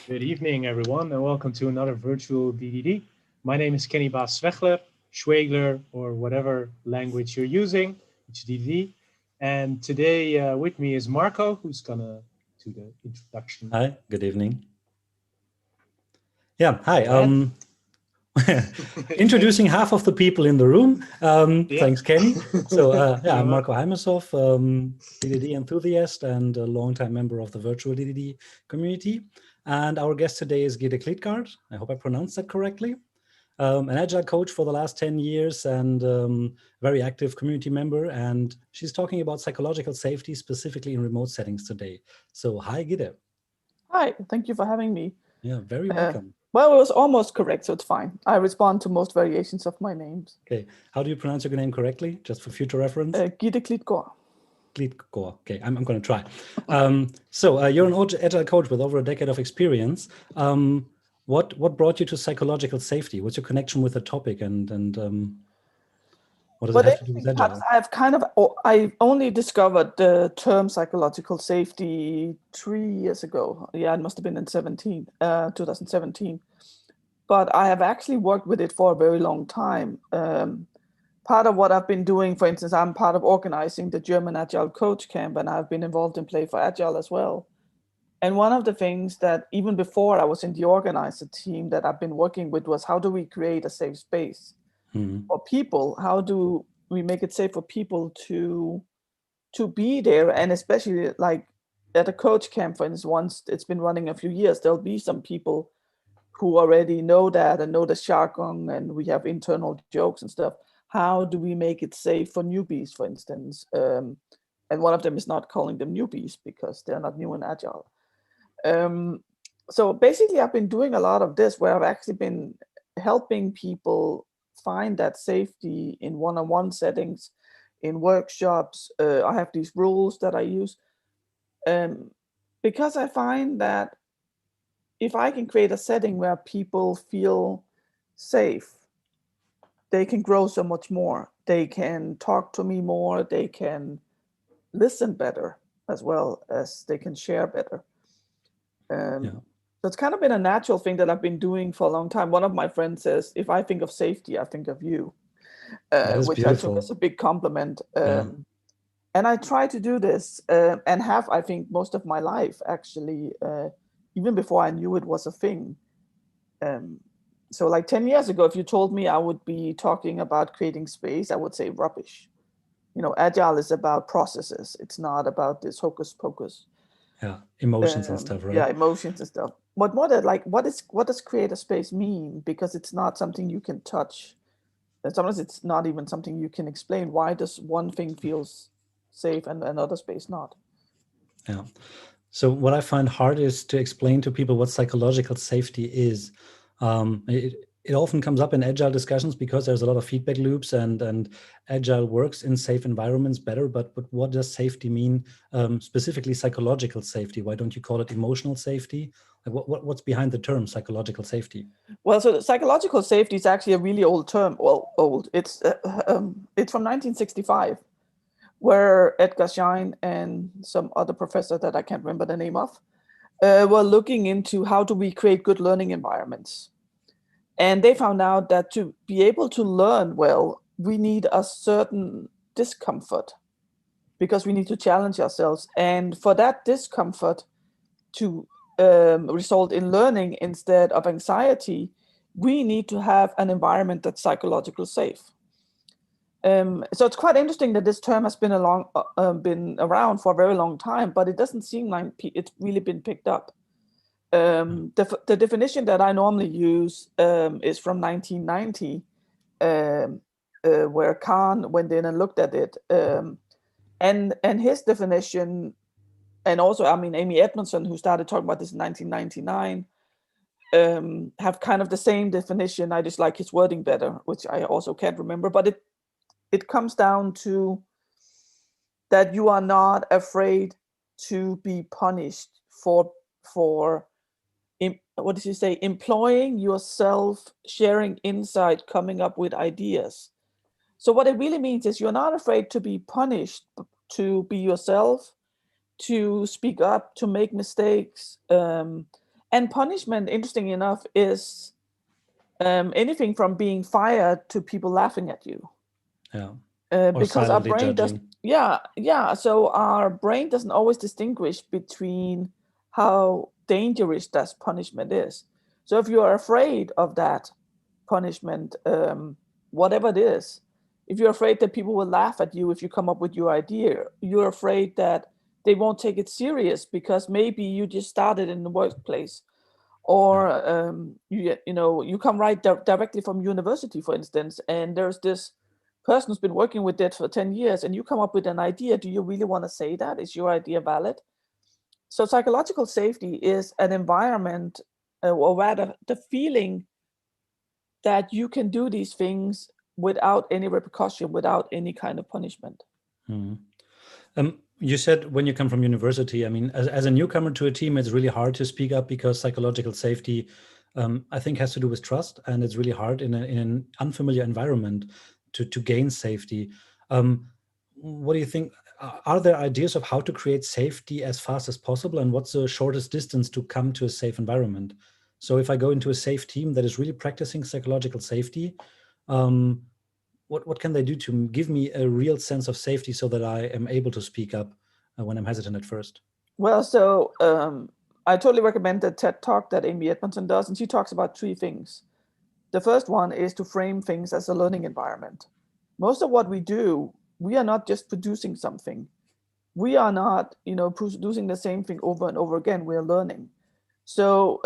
Good evening, everyone, and welcome to another virtual DDD. My name is Kenny Baas Zwegler, Schwegler, or whatever language you're using. It's DDD. And today with me is Marco, who's gonna do the introduction. Hi, good evening. Yeah, hi. Introducing half of the people in the room. Thanks, Kenny. So I'm Marco Heimershoff, DDD enthusiast and a longtime member of the virtual DDD community. And our guest today is Gitte Klitgaard. I hope I pronounced that correctly. An agile coach for the last 10 years and very active community member. And she's talking about psychological safety, specifically in remote settings today. So hi, Gitte. Hi, thank you for having me. Yeah, very welcome. Well, it was almost correct, so it's fine. I respond to most variations of my names. Okay, how do you pronounce your name correctly, just for future reference? Gitte Klitgaard. Klitgaard, okay, I'm going to try. So you're an agile coach with over a decade of experience. What brought you to psychological safety? What's your connection with the topic, and what does it have to do with agile? I only discovered the term psychological safety 3 years ago. Yeah, it must have been in 2017. But I have actually worked with it for a very long time. Part of what I've been doing, for instance, I'm part of organizing the German Agile Coach Camp, and I've been involved in Play for Agile as well. And one of the things that even before I was in the organizer team that I've been working with was how do we create a safe space for people? How do we make it safe for people to be there? And especially like at a coach camp, for instance, once it's been running a few years, there'll be some people who already know that and know the jargon, and we have internal jokes and stuff. How do we make it safe for newbies, for instance? And one of them is not calling them newbies because they're not new in Agile. So basically, I've been doing a lot of this where I've actually been helping people find that safety in one-on-one settings, in workshops. I have these rules that I use because I find that if I can create a setting where people feel safe, they can grow so much more. They can talk to me more. They can listen better as well as they can share better. So it's kind of been a natural thing that I've been doing for a long time. One of my friends says, if I think of safety, I think of you, which beautiful. I took as a big compliment. And I try to do this and have, I think, most of my life, actually, even before I knew it was a thing. So like 10 years ago, if you told me I would be talking about creating space, I would say rubbish. You know, Agile is about processes. It's not about this hocus pocus. Yeah, emotions and stuff, right? Yeah, emotions and stuff. But more that like, what does create a space mean? Because it's not something you can touch. And sometimes it's not even something you can explain. Why does one thing feels safe and another space not? Yeah. So what I find hard is to explain to people what psychological safety is. It often comes up in agile discussions because there's a lot of feedback loops and agile works in safe environments better. But what does safety mean? Specifically psychological safety. Why don't you call it emotional safety? Like what's behind the term psychological safety? Well, so psychological safety is actually a really old term. Well, old. It's from 1965, where Edgar Schein and some other professor that I can't remember the name of were looking into how do we create good learning environments. And they found out that to be able to learn well, we need a certain discomfort because we need to challenge ourselves. And for that discomfort to result in learning instead of anxiety, we need to have an environment that's psychologically safe. So it's quite interesting that this term has been around for a very long time, but it doesn't seem like it's really been picked up. The definition that I normally use is from 1990, where Kahn went in and looked at it. And his definition, and also, I mean, Amy Edmondson, who started talking about this in 1999, have kind of the same definition. I just like his wording better, which I also can't remember. But it comes down to that you are not afraid to be punished for what did you say? Employing yourself, sharing insight, coming up with ideas. So what it really means is you're not afraid to be punished, to be yourself, to speak up, to make mistakes, And punishment, interesting enough, is anything from being fired to people laughing at you. Yeah. Because our brain judging. So our brain doesn't always distinguish between how dangerous that punishment is. So if you are afraid of that punishment, whatever it is, if you're afraid that people will laugh at you if you come up with your idea, you're afraid that they won't take it serious because maybe you just started in the workplace, or you come right directly from university, for instance, and there's this person who's been working with it for 10 years, and you come up with an idea. Do you really want to say that? Is your idea valid? So psychological safety is an environment, or rather the feeling that you can do these things without any repercussion, without any kind of punishment. You said when you come from university, I mean, as a newcomer to a team, it's really hard to speak up because psychological safety, I think, has to do with trust, and it's really hard in an unfamiliar environment to gain safety. What do you think? Are there ideas of how to create safety as fast as possible, and what's the shortest distance to come to a safe environment? So if I go into a safe team that is really practicing psychological safety, what can they do to give me a real sense of safety so that I am able to speak up when I'm hesitant at first? Well, so I totally recommend the TED Talk that Amy Edmondson does, and she talks about 3 things. The first one is to frame things as a learning environment. Most of what we do, we are not just producing something. We are not, producing the same thing over and over again. We're learning. So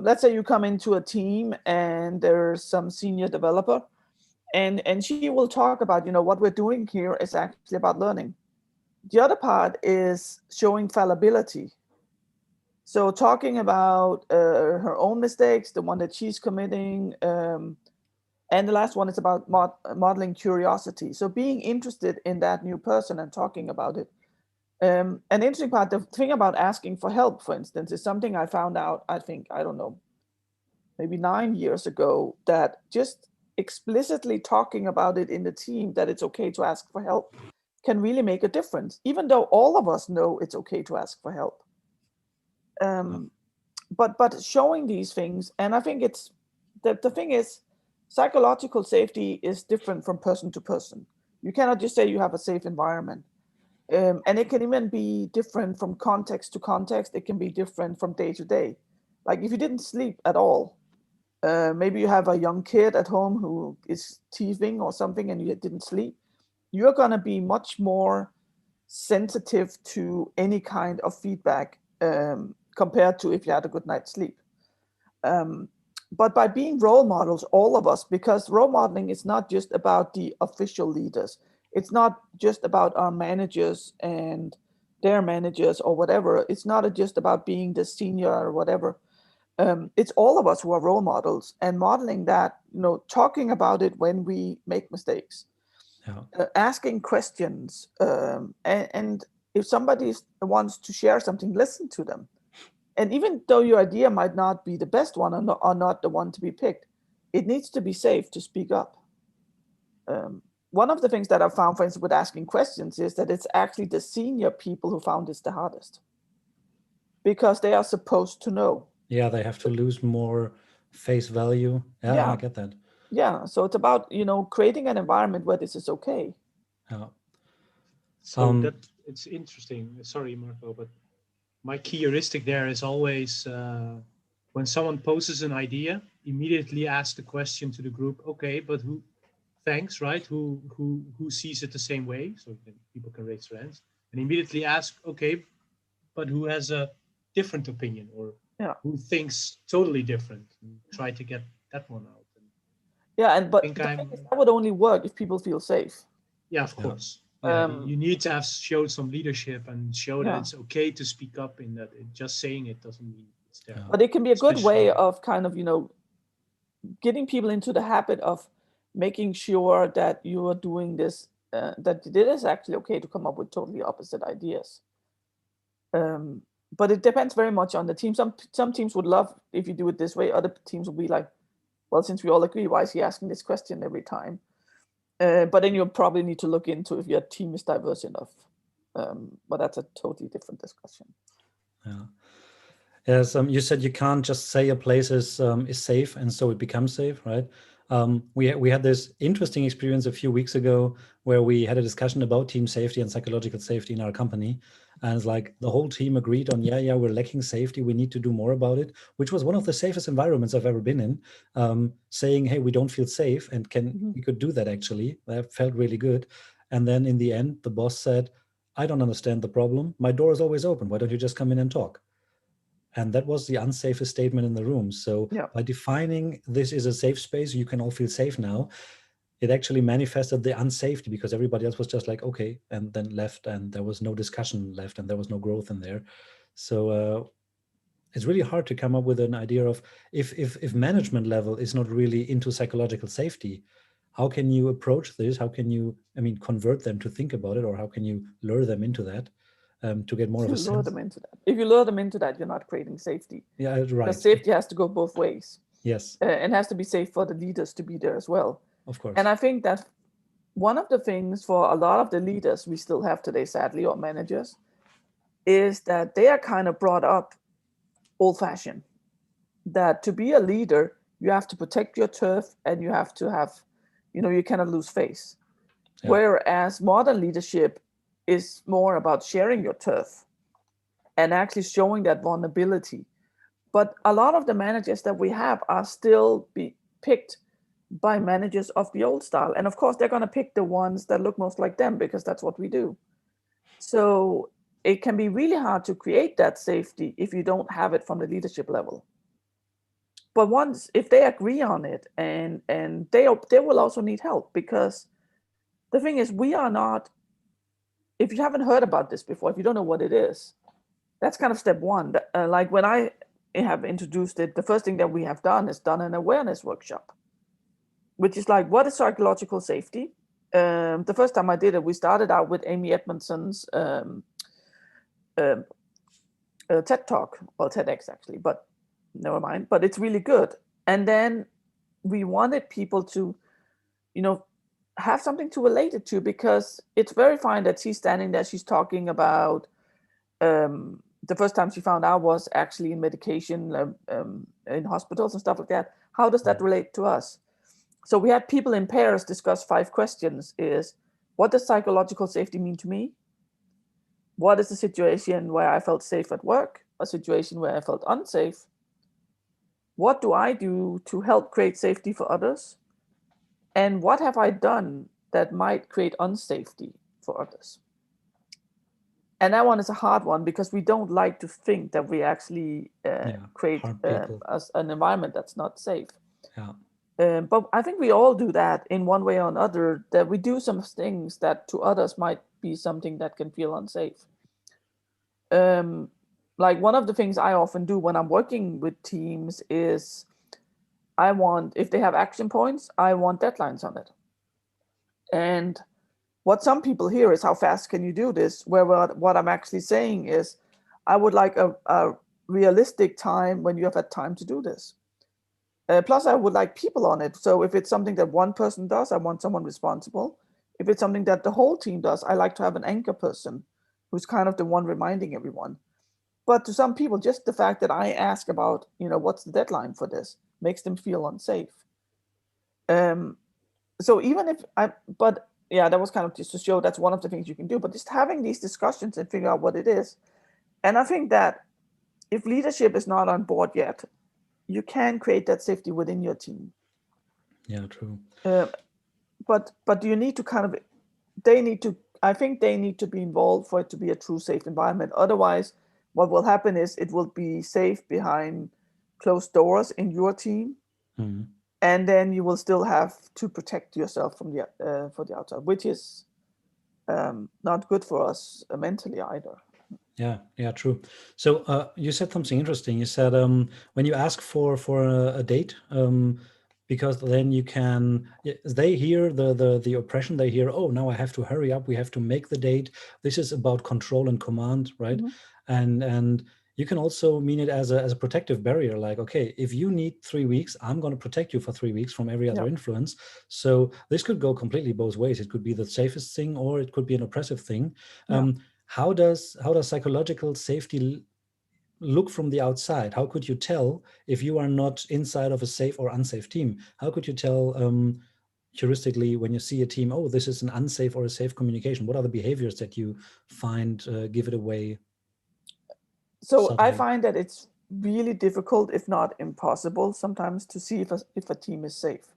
let's say you come into a team and there's some senior developer, and she will talk about, what we're doing here is actually about learning. The other part is showing fallibility. So talking about her own mistakes, the one that she's committing, and the last one is about modeling curiosity. So being interested in that new person and talking about it. An interesting part, the thing about asking for help, for instance, is something I found out, maybe 9 years ago, that just explicitly talking about it in the team, that it's okay to ask for help, can really make a difference, even though all of us know it's okay to ask for help. But showing these things, and I think it's the thing is, psychological safety is different from person to person. You cannot just say you have a safe environment. And it can even be different from context to context. It can be different from day to day. Like if you didn't sleep at all, maybe you have a young kid at home who is teething or something and you didn't sleep, you're going to be much more sensitive to any kind of feedback compared to if you had a good night's sleep. But by being role models, all of us, because role modeling is not just about the official leaders. It's not just about our managers and their managers or whatever. It's not just about being the senior or whatever. It's all of us who are role models, and modeling that, talking about it when we make mistakes, asking questions, and if somebody wants to share something, listen to them. And even though your idea might not be the best one or not the one to be picked, it needs to be safe to speak up. One of the things that I found, for instance, with asking questions is that it's actually the senior people who found this the hardest, because they are supposed to know. Yeah, they have to lose more face value. Yeah, I get that. Yeah, so it's about, creating an environment where this is okay. Yeah. So it's interesting. Sorry, Marco, but my key heuristic there is always when someone poses an idea, immediately ask the question to the group, okay, but who? Thanks, right? Who sees it the same way? So people can raise their hands and immediately ask, okay, but who has a different opinion, or who thinks totally different? And try to get that one out. But the thing is, that would only work if people feel safe. Yeah, of course. You need to have showed some leadership and show that it's okay to speak up. In that, just saying it doesn't mean it's there. But it can be a good way of kind of, getting people into the habit of making sure that you are doing this, that it is actually okay to come up with totally opposite ideas. But it depends very much on the team. Some teams would love if you do it this way. Other teams will be like, well, since we all agree, why is he asking this question every time? But then you'll probably need to look into if your team is diverse enough. But that's a totally different discussion. Yes, you said you can't just say a place is safe and so it becomes safe, right? We had this interesting experience a few weeks ago where we had a discussion about team safety and psychological safety in our company. And it's like the whole team agreed on, yeah, we're lacking safety. We need to do more about it, which was one of the safest environments I've ever been in, saying, hey, we don't feel safe and we could do that actually. That felt really good. And then in the end, the boss said, I don't understand the problem. My door is always open. Why don't you just come in and talk? And that was the unsafest statement in the room. So by defining this is a safe space, you can all feel safe now, it actually manifested the unsafety because everybody else was just like, okay, and then left, and there was no discussion left, and there was no growth in there. So it's really hard to come up with an idea of if management level is not really into psychological safety, how can you approach this? How can you, convert them to think about it, or how can you lure them into that? To get more of a sense. Lure them into that. If you lure them into that, you're not creating safety. Yeah, right. Because safety has to go both ways. Yes. And has to be safe for the leaders to be there as well. Of course. And I think that one of the things for a lot of the leaders we still have today, sadly, or managers, is that they are kind of brought up old-fashioned. That to be a leader, you have to protect your turf and you have to have, you cannot lose face. Yeah. Whereas modern leadership is more about sharing your turf and actually showing that vulnerability. But a lot of the managers that we have are still picked by managers of the old style. And of course, they're going to pick the ones that look most like them because that's what we do. So it can be really hard to create that safety if you don't have it from the leadership level. But if they agree on it, and they will also need help, because the thing is, we are not, if you haven't heard about this before, if you don't know what it is, that's kind of step one. Like when I have introduced it, the first thing that we have done is done an awareness workshop, which is like, what is psychological safety? The first time I did it, we started out with Amy Edmondson's TED Talk, or TEDx actually, but never mind. But it's really good. And then we wanted people to, have something to relate it to, because it's very fine that she's standing there, she's talking about, the first time she found out was actually in medication in hospitals and stuff like that. How does that relate to us? So we had people in pairs discuss 5 questions. Is, what does psychological safety mean to me? What is the situation where I felt safe at work? A situation where I felt unsafe? What do I do to help create safety for others? And what have I done that might create unsafety for others? And that one is a hard one, because we don't like to think that we actually create an environment that's not safe. Yeah. But I think we all do that in one way or another, that we do some things that to others might be something that can feel unsafe. Like one of the things I often do when I'm working with teams is, if they have action points, I want deadlines on it. And what some people hear is, how fast can you do this? Where what I'm actually saying is, I would like a realistic time when you have had time to do this. Plus, I would like people on it. So if it's something that one person does, I want someone responsible. If it's something that the whole team does, I like to have an anchor person who's kind of the one reminding everyone. But to some people, just the fact that I ask about, what's the deadline for this, makes them feel unsafe. So even if that was kind of just to show that's one of the things you can do, but just having these discussions and figure out what it is. And I think that if leadership is not on board yet, you can create that safety within your team. Yeah, true. But you need to I think they need to be involved for it to be a true safe environment. Otherwise, what will happen is it will be safe behind closed doors in your team. Mm-hmm. And then you will still have to protect yourself from for the outside, which is not good for us mentally either. Yeah, true. So you said something interesting. You said when you ask for a date, because then you can, they hear the oppression, they hear, oh, now I have to hurry up, we have to make the date. This is about control and command, right? Mm-hmm. And you can also mean it as a protective barrier, like, okay, if you need 3 weeks, I'm going to protect you for 3 weeks from every other influence. So this could go completely both ways. It could be the safest thing, or it could be an oppressive thing. How does psychological safety look from the outside, how could you tell if you are not inside of a safe or unsafe team? How could you tell heuristically when you see a team, oh, this is an unsafe or a safe communication? What are the behaviors that you find give it away? So subtly? I find that it's really difficult, if not impossible, sometimes to see if a team is safe.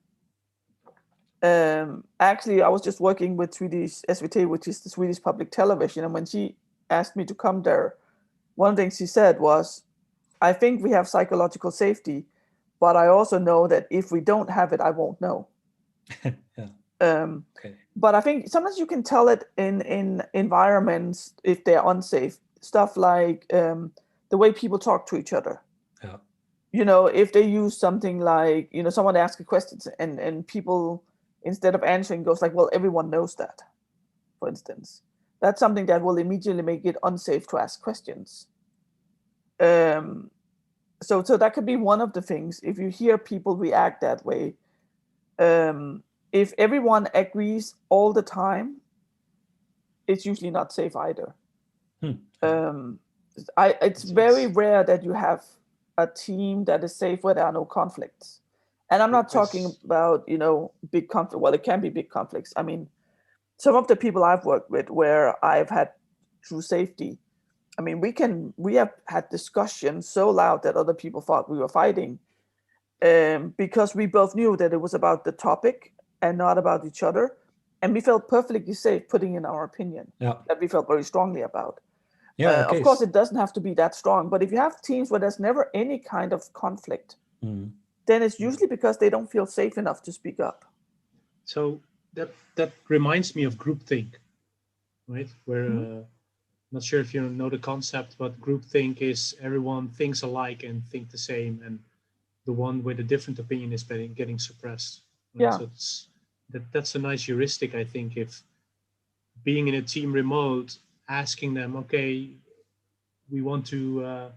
Actually, I was just working with Swedish SVT, which is the Swedish public television, and when she asked me to come there, one of the things she said was, I think we have psychological safety, but I also know that if we don't have it, I won't know. Yeah. Okay. But I think sometimes you can tell it in environments if they're unsafe. Stuff like the way people talk to each other. Yeah. You know, if they use something like, you know, someone asks a question and people, instead of answering, goes like, well, everyone knows that, for instance. That's something that will immediately make it unsafe to ask questions. So that could be one of the things. If you hear people react that way, if everyone agrees all the time, it's usually not safe either. It's very rare that you have a team that is safe where there are no conflicts. And I'm not talking about, you know, big conflict. Well, it can be big conflicts. I mean, some of the people I've worked with where I've had true safety, I mean, we have had discussions so loud that other people thought we were fighting, because we both knew that it was about the topic and not about each other. And we felt perfectly safe putting in our opinion that we felt very strongly about. Yeah, okay. Of course, it doesn't have to be that strong, but if you have teams where there's never any kind of conflict, then it's usually because they don't feel safe enough to speak up. So that reminds me of groupthink, right? Where not sure if you know the concept, but groupthink is everyone thinks alike and think the same, and the one with a different opinion is getting suppressed. Right? Yeah. So that's a nice heuristic, I think, if being in a team remote, asking them, okay, we want to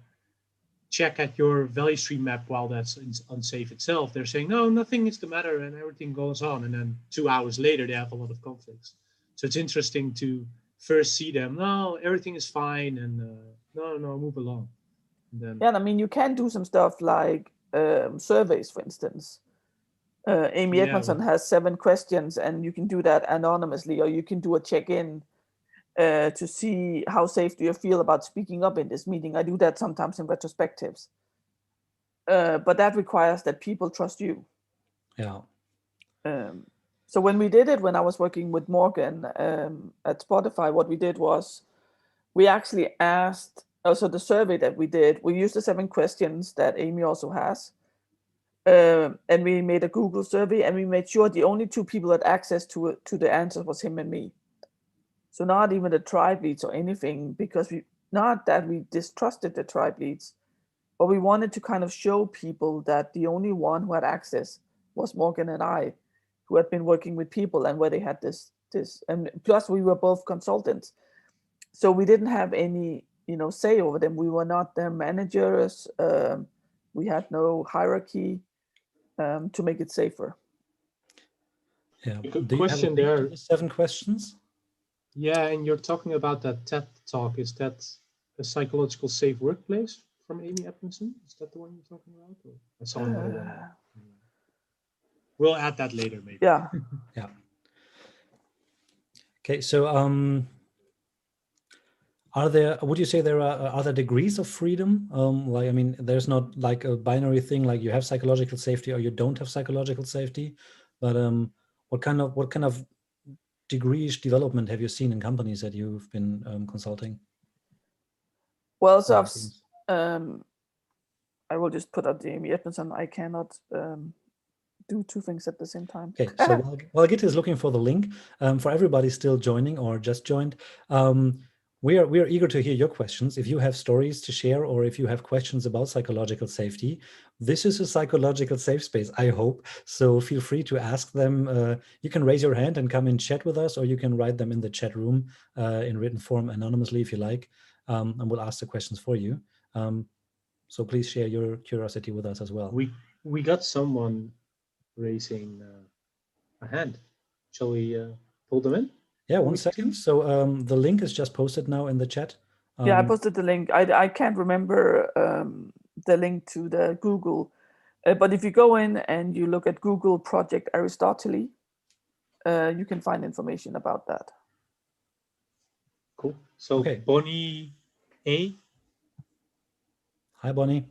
check at your value stream map while that's unsafe itself. They're saying, no, nothing is the matter, and everything goes on. And then 2 hours later, they have a lot of conflicts. So it's interesting to first see them, no, everything is fine, and no, move along. And then, yeah, and I mean, you can do some stuff like surveys, for instance. Amy Edmondson has 7 questions, and you can do that anonymously, or you can do a check-in to see how safe do you feel about speaking up in this meeting. I do that sometimes in retrospectives. But that requires that people trust you. Yeah. So when we did it, when I was working with Morgan at Spotify, what we did was we actually asked, also the survey that we did, we used the 7 questions that Amy also has. And we made a Google survey, and we made sure the only 2 people that had access to the answers was him and me. So not even the tribe leads or anything, because not that we distrusted the tribe leads, but we wanted to kind of show people that the only one who had access was Morgan and I, who had been working with people and where they had this, and plus we were both consultants. So we didn't have any, you know, say over them. We were not their managers. We had no hierarchy to make it safer. Yeah. Good question there. 7 questions. Yeah, and you're talking about that TED talk. Is that a psychological safe workplace from Amy Edmondson? Is that the one you're talking about? Or I saw another one. We'll add that later, maybe. Yeah. Yeah. Okay, so would you say there are other degrees of freedom? Like, I mean, there's not like a binary thing, like you have psychological safety or you don't have psychological safety, but what kind of degrees development have you seen in companies that you've been consulting? Well, so I will just put up the Amy Edmondson. I cannot do 2 things at the same time. Okay, so while Gitte is looking for the link, for everybody still joining or just joined, we are eager to hear your questions. If you have stories to share, or if you have questions about psychological safety, this is a psychological safe space, I hope. So feel free to ask them. You can raise your hand and come and chat with us, or you can write them in the chat room in written form anonymously if you like, and we'll ask the questions for you. So please share your curiosity with us as well. We got someone raising a hand. Shall we pull them in? Yeah, 1 second. So the link is just posted now in the chat. Yeah, I posted the link. I can't remember the link to the Google, but if you go in and you look at Google Project Aristotle, you can find information about that. Cool. So Okay. Bonnie A. Hi, Bonnie.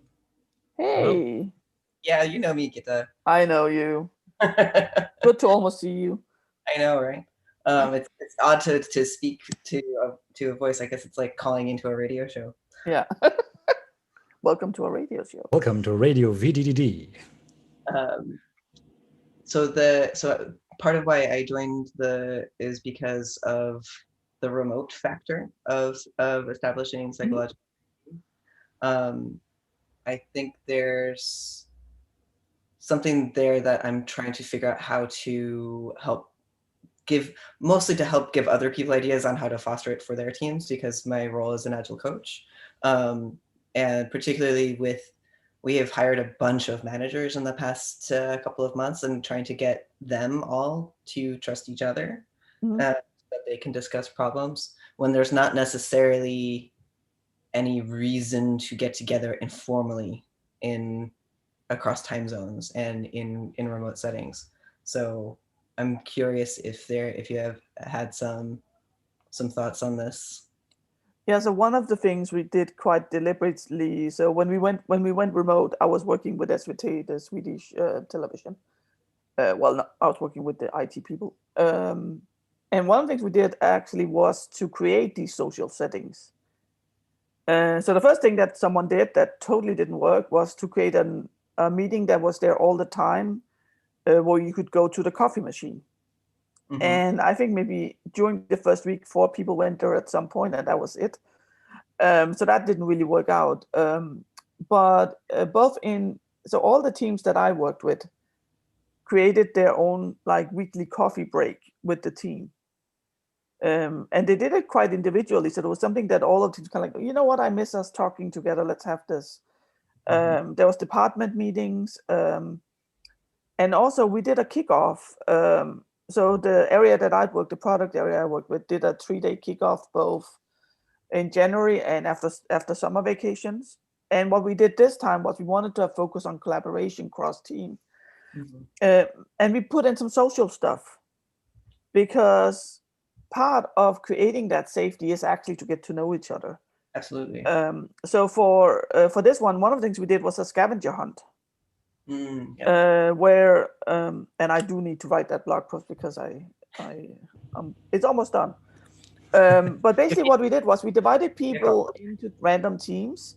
Hey. Hello. Yeah, you know me, Gitte. I know you. I Good to almost see you. know, right? It's odd to speak to a voice. I guess it's like calling into a radio show. Yeah. Welcome to our radio show. Welcome to Radio VDDD. So part of why I joined is because of the remote factor of establishing psychological. I think there's something there that I'm trying to figure out how to help give other people ideas on how to foster it for their teams, because my role is an Agile coach. And particularly we have hired a bunch of managers in the past couple of months, and trying to get them all to trust each other, that they can discuss problems when there's not necessarily any reason to get together informally across time zones and in remote settings. So I'm curious if you have had some thoughts on this. Yeah, so one of the things we did quite deliberately, so when we went remote, I was working with SVT, the Swedish television. I was working with the IT people. And one of the things we did actually was to create these social settings. So the first thing that someone did that totally didn't work was to create a meeting that was there all the time, where you could go to the coffee machine. Mm-hmm. And I think maybe during the first week, 4 people went there at some point, and that was it. So that didn't really work out. But all the teams that I worked with created their own like weekly coffee break with the team. And they did it quite individually. So there was something that all of the teams kind of like, you know what, I miss us talking together. Let's have this. Mm-hmm. There was department meetings. And also we did a kickoff. So the area that I worked, the product area I worked with, did a 3-day kickoff both in January and after summer vacations. And what we did this time was we wanted to focus on collaboration cross team. Mm-hmm. And we put in some social stuff, because part of creating that safety is actually to get to know each other. Absolutely. So for this one of the things we did was a scavenger hunt. Where and I do need to write that blog post because it's almost done. But basically what we did was we divided people into random teams,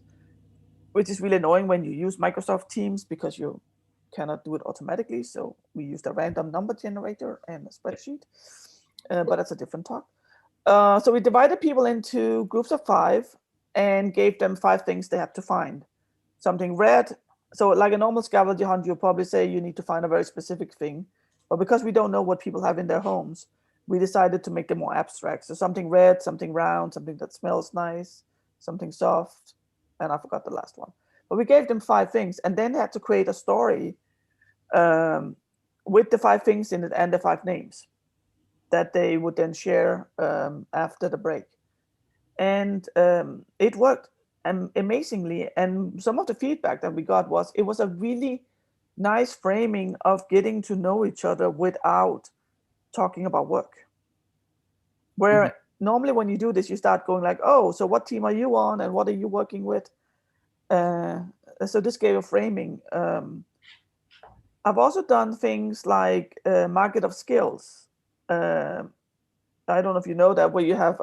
which is really annoying when you use Microsoft Teams because you cannot do it automatically. So we used a random number generator and a spreadsheet, but that's a different talk. So we divided people into groups of 5 and gave them 5 things they had to find. Something red. So like a normal scavenger hunt, you'll probably say you need to find a very specific thing. But because we don't know what people have in their homes, we decided to make them more abstract. So something red, something round, something that smells nice, something soft, and I forgot the last one. But we gave them 5 things, and then they had to create a story with the 5 things in it and the 5 names that they would then share after the break. And it worked amazingly. And some of the feedback that we got was it was a really nice framing of getting to know each other without talking about work. Where normally when you do this, you start going like, oh, so what team are you on and what are you working with? So this gave a framing. I've also done things like market of skills. I don't know if you know that, where you have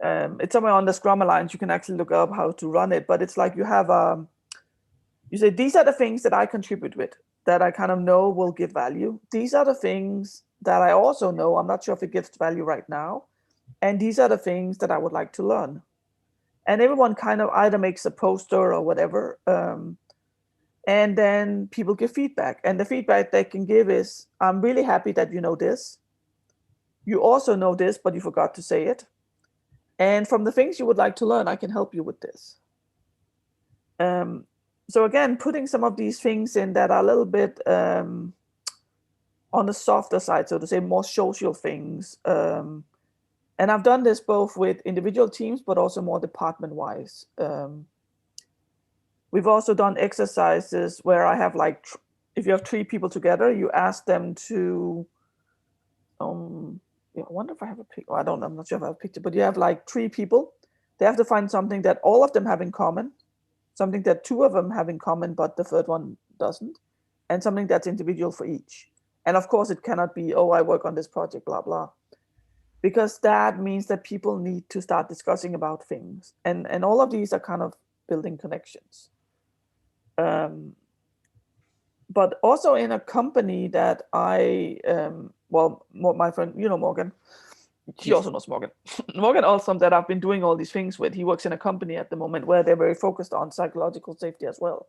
it's somewhere on the Scrum Alliance. You can actually look up how to run it, but it's like you have you say these are the things that I contribute with, that I kind of know will give value. These are the things that I also know I'm not sure if it gives value right now, and these are the things that I would like to learn. And everyone kind of either makes a poster or whatever, and then people give feedback. And the feedback they can give is, I'm really happy that you know this. You also know this, but you forgot to say it. And from the things you would like to learn, I can help you with this. So again, putting some of these things in that are a little bit on the softer side, so to say, more social things, And I've done this both with individual teams, but also more department-wise. We've also done exercises where I have like, if you have 3 people together, you ask them to, I wonder if I have a picture. I don't know, I'm not sure if I have a picture, but you have like 3 people. They have to find something that all of them have in common, something that 2 of them have in common, but the third one doesn't, and something that's individual for each. And of course, it cannot be, oh, I work on this project, blah, blah. Because that means that people need to start discussing about things. And all of these are kind of building connections. But also in a company that I, my friend, Morgan, she also knows Morgan. Morgan also that I've been doing all these things with. He works in a company at the moment where they're very focused on psychological safety as well.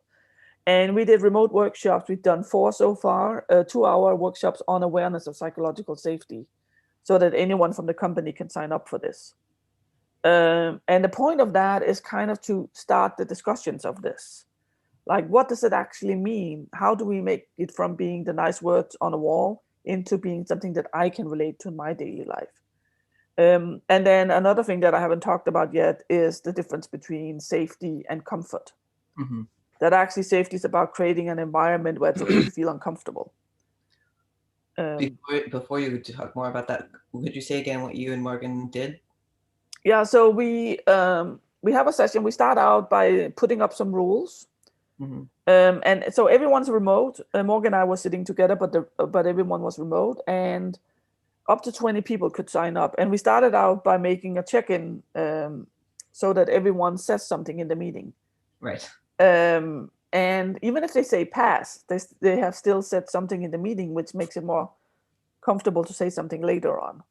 And we did remote workshops. We've done 4 so far, 2-hour workshops on awareness of psychological safety, so that anyone from the company can sign up for this. And the point of that is kind of to start the discussions of this. Like, what does it actually mean? How do we make it from being the nice words on a wall into being something that I can relate to in my daily life? And then another thing that I haven't talked about yet is the difference between safety and comfort. Mm-hmm. That actually safety is about creating an environment where it's okay to feel uncomfortable. Before you talk more about that, could you say again what you and Morgan did? Yeah, so we have a session. We start out by putting up some rules. Mm-hmm. And so everyone's remote. Morgan and I were sitting together, but everyone was remote, and up to 20 people could sign up. And we started out by making a check-in so that everyone says something in the meeting. Right. And even if they say pass, they have still said something in the meeting, which makes it more comfortable to say something later on.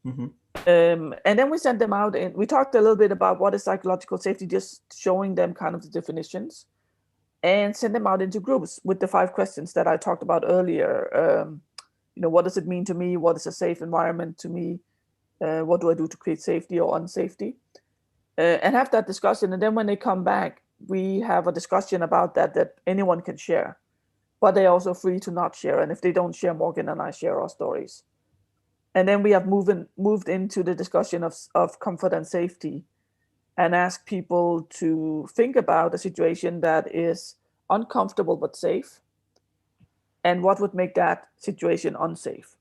Mm-hmm. And then we sent them out, and we talked a little bit about what is psychological safety, just showing them kind of the definitions, and send them out into groups with the 5 questions that I talked about earlier. What does it mean to me? What is a safe environment to me? What do I do to create safety or unsafety? And have that discussion. And then when they come back, we have a discussion about that anyone can share, but they're also free to not share. And if they don't share, Morgan and I share our stories. And then we have moved into the discussion of comfort and safety, and ask people to think about a situation that is uncomfortable but safe, and what would make that situation unsafe.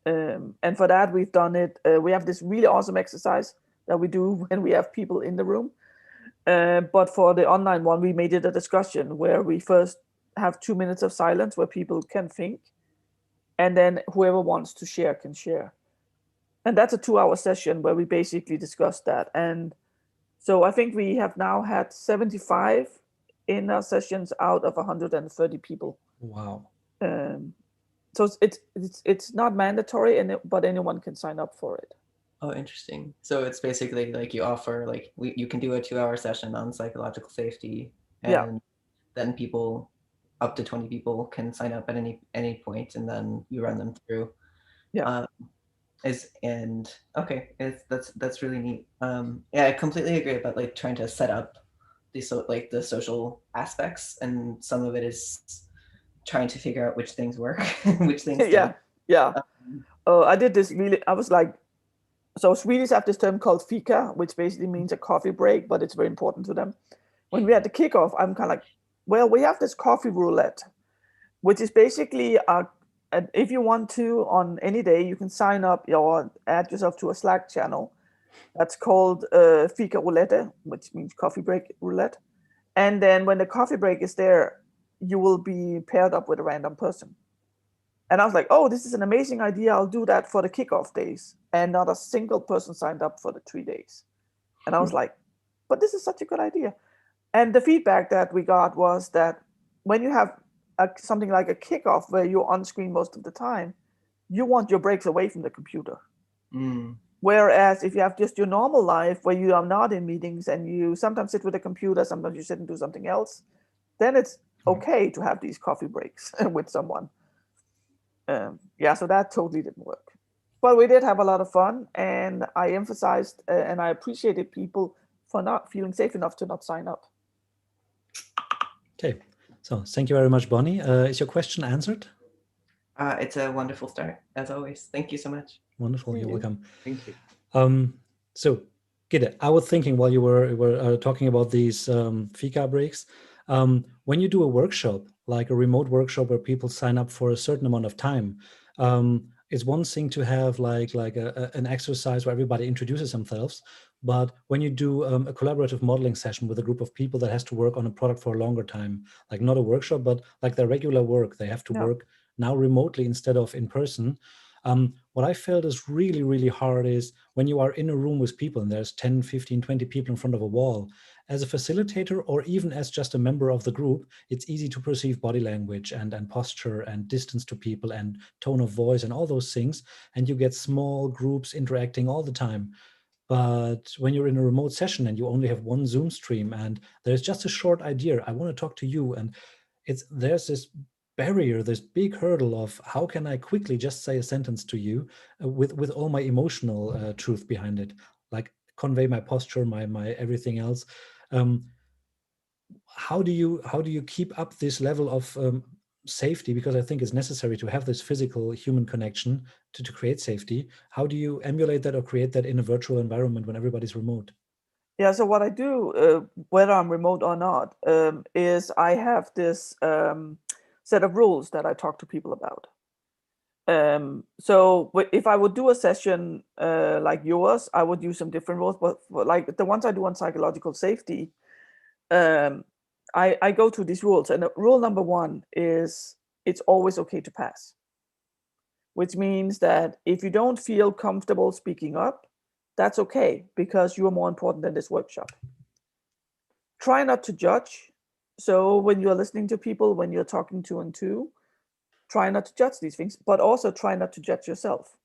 And for that, we've done it. We have this really awesome exercise that we do when we have people in the room. But for the online one, we made it a discussion where we first have 2 minutes of silence where people can think, and then whoever wants to share can share. And that's a 2-hour session where we basically discuss that. And so I think we have now had 75 in our sessions out of 130 people. Wow. So it's not mandatory, but anyone can sign up for it. Oh, interesting. So it's basically like you offer, like you can do a 2-hour session on psychological safety, and then people, up to 20 people, can sign up at any point, and then you run them through. Yeah. That's really neat. Yeah, I completely agree about like trying to set up the social aspects, and some of it is trying to figure out which things work, which things don't. Yeah. I did this I was like, so Swedes have this term called fika, which basically means a coffee break, but it's very important to them. When we had the kickoff, I'm kind of like, well, we have this coffee roulette, which is basically if you want to, on any day, you can sign up or add yourself to a Slack channel that's called Fika Roulette, which means coffee break roulette. And then when the coffee break is there, you will be paired up with a random person. And I was like, oh, this is an amazing idea. I'll do that for the kickoff days. And not a single person signed up for the 3 days. And I was like, but this is such a good idea. And the feedback that we got was that when you have something like a kickoff where you're on screen most of the time, you want your breaks away from the computer. Mm. Whereas if you have just your normal life where you are not in meetings and you sometimes sit with a computer, sometimes you sit and do something else, then it's okay to have these coffee breaks with someone. So that totally didn't work. But we did have a lot of fun, and I emphasized and I appreciated people for not feeling safe enough to not sign up. Okay, so thank you very much, Bonnie. Is your question answered? It's a wonderful start, as always. Thank you so much. Wonderful, you're welcome. Thank you. So, Gitte, I was thinking while you were talking about these fika breaks, when you do a workshop, like a remote workshop where people sign up for a certain amount of time, it's one thing to have like an exercise where everybody introduces themselves. But when you do a collaborative modeling session with a group of people that has to work on a product for a longer time, like not a workshop, but like their regular work, they have to work now remotely instead of in person. What I felt is really, really hard is when you are in a room with people and there's 10, 15, 20 people in front of a wall, as a facilitator or even as just a member of the group, it's easy to perceive body language and posture and distance to people and tone of voice and all those things. And you get small groups interacting all the time. But when you're in a remote session and you only have one Zoom stream and there's just a short idea, I want to talk to you, and there's this barrier, this big hurdle of how can I quickly just say a sentence to you with all my emotional truth behind it, like convey my posture, my everything else. How do you keep up this level of safety? Because I think it's necessary to have this physical human connection to create safety. How do you emulate that or create that in a virtual environment when everybody's remote? Yeah, so what I do, whether I'm remote or not, is I have this set of rules that I talk to people about. So if I would do a session like yours, I would use some different rules, but like the ones I do on psychological safety, I go through these rules. And rule number one is it's always okay to pass, which means that if you don't feel comfortable speaking up, that's okay, because you are more important than this workshop. Try not to judge. So when you're listening to people, when you're talking two and two, try not to judge these things, but also try not to judge yourself.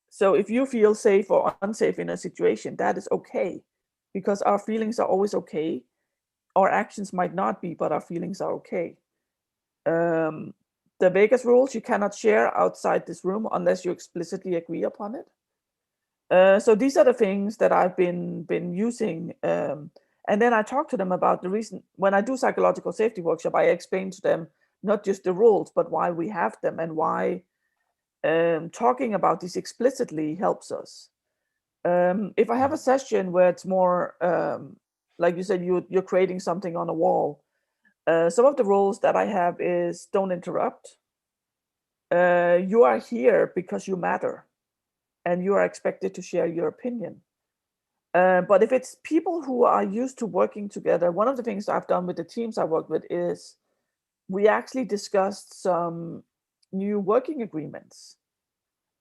So if you feel safe or unsafe in a situation, that is okay, because our feelings are always okay. Our actions might not be, but our feelings are okay. The Vegas rules, you cannot share outside this room unless you explicitly agree upon it. So these are the things that I've been using. And then I talk to them about the reason. When I do psychological safety workshop, I explain to them not just the rules, but why we have them and why talking about these explicitly helps us. If I have a session where it's more, like you said, you're creating something on a wall, some of the rules that I have is don't interrupt. You are here because you matter, and you are expected to share your opinion. But if it's people who are used to working together, one of the things I've done with the teams I work with is we actually discussed some new working agreements.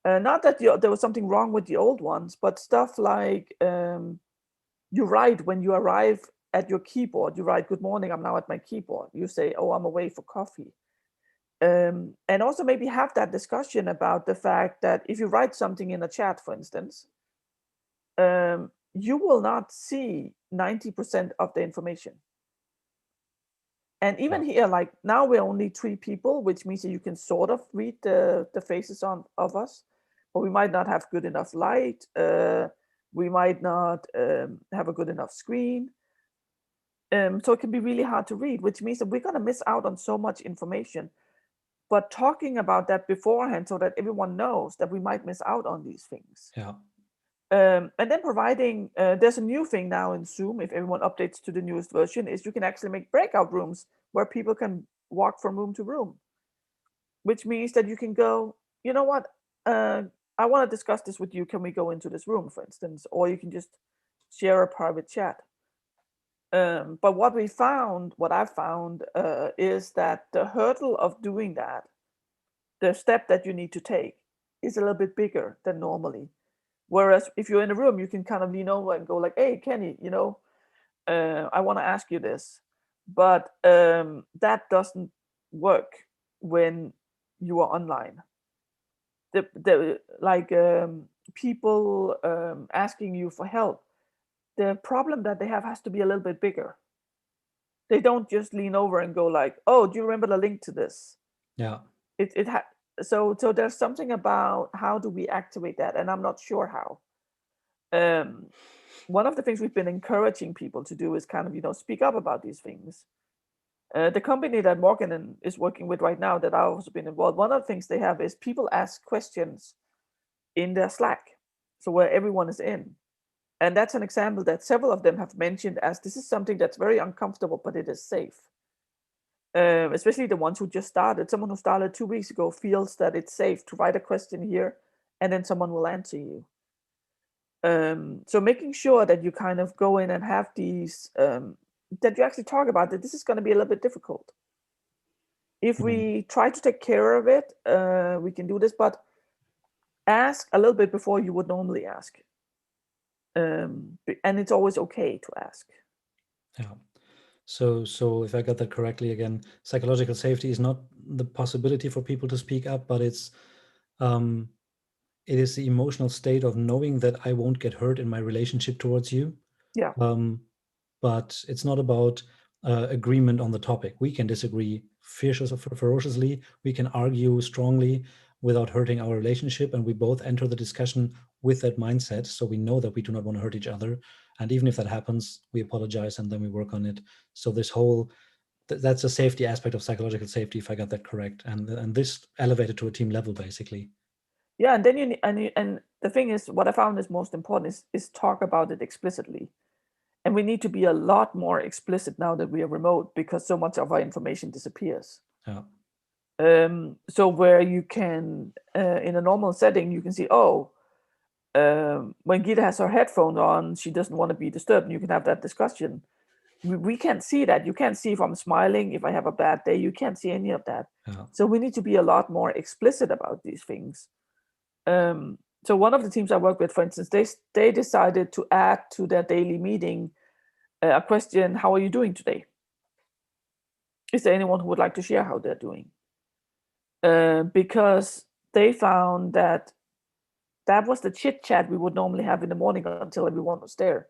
Not that there was something wrong with the old ones, but stuff like you write when you arrive at your keyboard, you write, "Good morning, I'm now at my keyboard." You say, "Oh, I'm away for coffee." And also maybe have that discussion about the fact that if you write something in a chat, for instance, you will not see 90% of the information. And even here, like now we're only 3 people, which means that you can sort of read the faces of us, but we might not have good enough light. We might not have a good enough screen. So it can be really hard to read, which means that we're going to miss out on so much information. But talking about that beforehand so that everyone knows that we might miss out on these things. Yeah. And then providing, there's a new thing now in Zoom, if everyone updates to the newest version, is you can actually make breakout rooms where people can walk from room to room, which means that you can go, you know what, I want to discuss this with you. Can we go into this room, for instance? Or you can just share a private chat. But what I've found is that the hurdle of doing that, the step that you need to take, is a little bit bigger than normally. Whereas if you're in a room, you can kind of lean over and go like, "Hey, Kenny, I want to ask you this." But that doesn't work when you are online. People asking you for help, the problem that they have has to be a little bit bigger. They don't just lean over and go like, "Oh, do you remember the link to this?" Yeah. So there's something about how do we activate that, and I'm not sure how. One of the things we've been encouraging people to do is kind of speak up about these things. The company that Morgan is working with right now, that I've also been involved, one of the things they have is people ask questions in their Slack. so where everyone is in. And that's an example that several of them have mentioned as this is something that's very uncomfortable, but it is safe. Especially the ones who just started. Someone who started 2 weeks ago feels that it's safe to write a question here and then someone will answer you. So making sure that you kind of go in and have these, that you actually talk about that this is going to be a little bit difficult. If we try to take care of it, we can do this, but ask a little bit before you would normally ask. And it's always okay to ask. Yeah. So if I got that correctly, again, psychological safety is not the possibility for people to speak up, but it is the emotional state of knowing that I won't get hurt in my relationship towards you. Yeah. But it's not about agreement on the topic. We can disagree ferociously. We can argue strongly without hurting our relationship, and we both enter the discussion with that mindset, so we know that we do not want to hurt each other. And even if that happens, we apologize and then we work on it. So this whole, that's a safety aspect of psychological safety, if I got that correct. And this elevated to a team level, basically. Yeah, and then and the thing is, what I found is most important is talk about it explicitly. And we need to be a lot more explicit now that we are remote, because so much of our information disappears. Yeah. So where you can, in a normal setting, you can see, when Gitte has her headphone on, she doesn't want to be disturbed, and you can have that discussion. We can't see that. You can't see if I'm smiling, if I have a bad day. You can't see any of that. Yeah. So we need to be a lot more explicit about these things. So one of the teams I work with, for instance, they decided to add to their daily meeting a question: how are you doing today? Is there anyone who would like to share how they're doing? Because they found that was the chit chat we would normally have in the morning until everyone was there.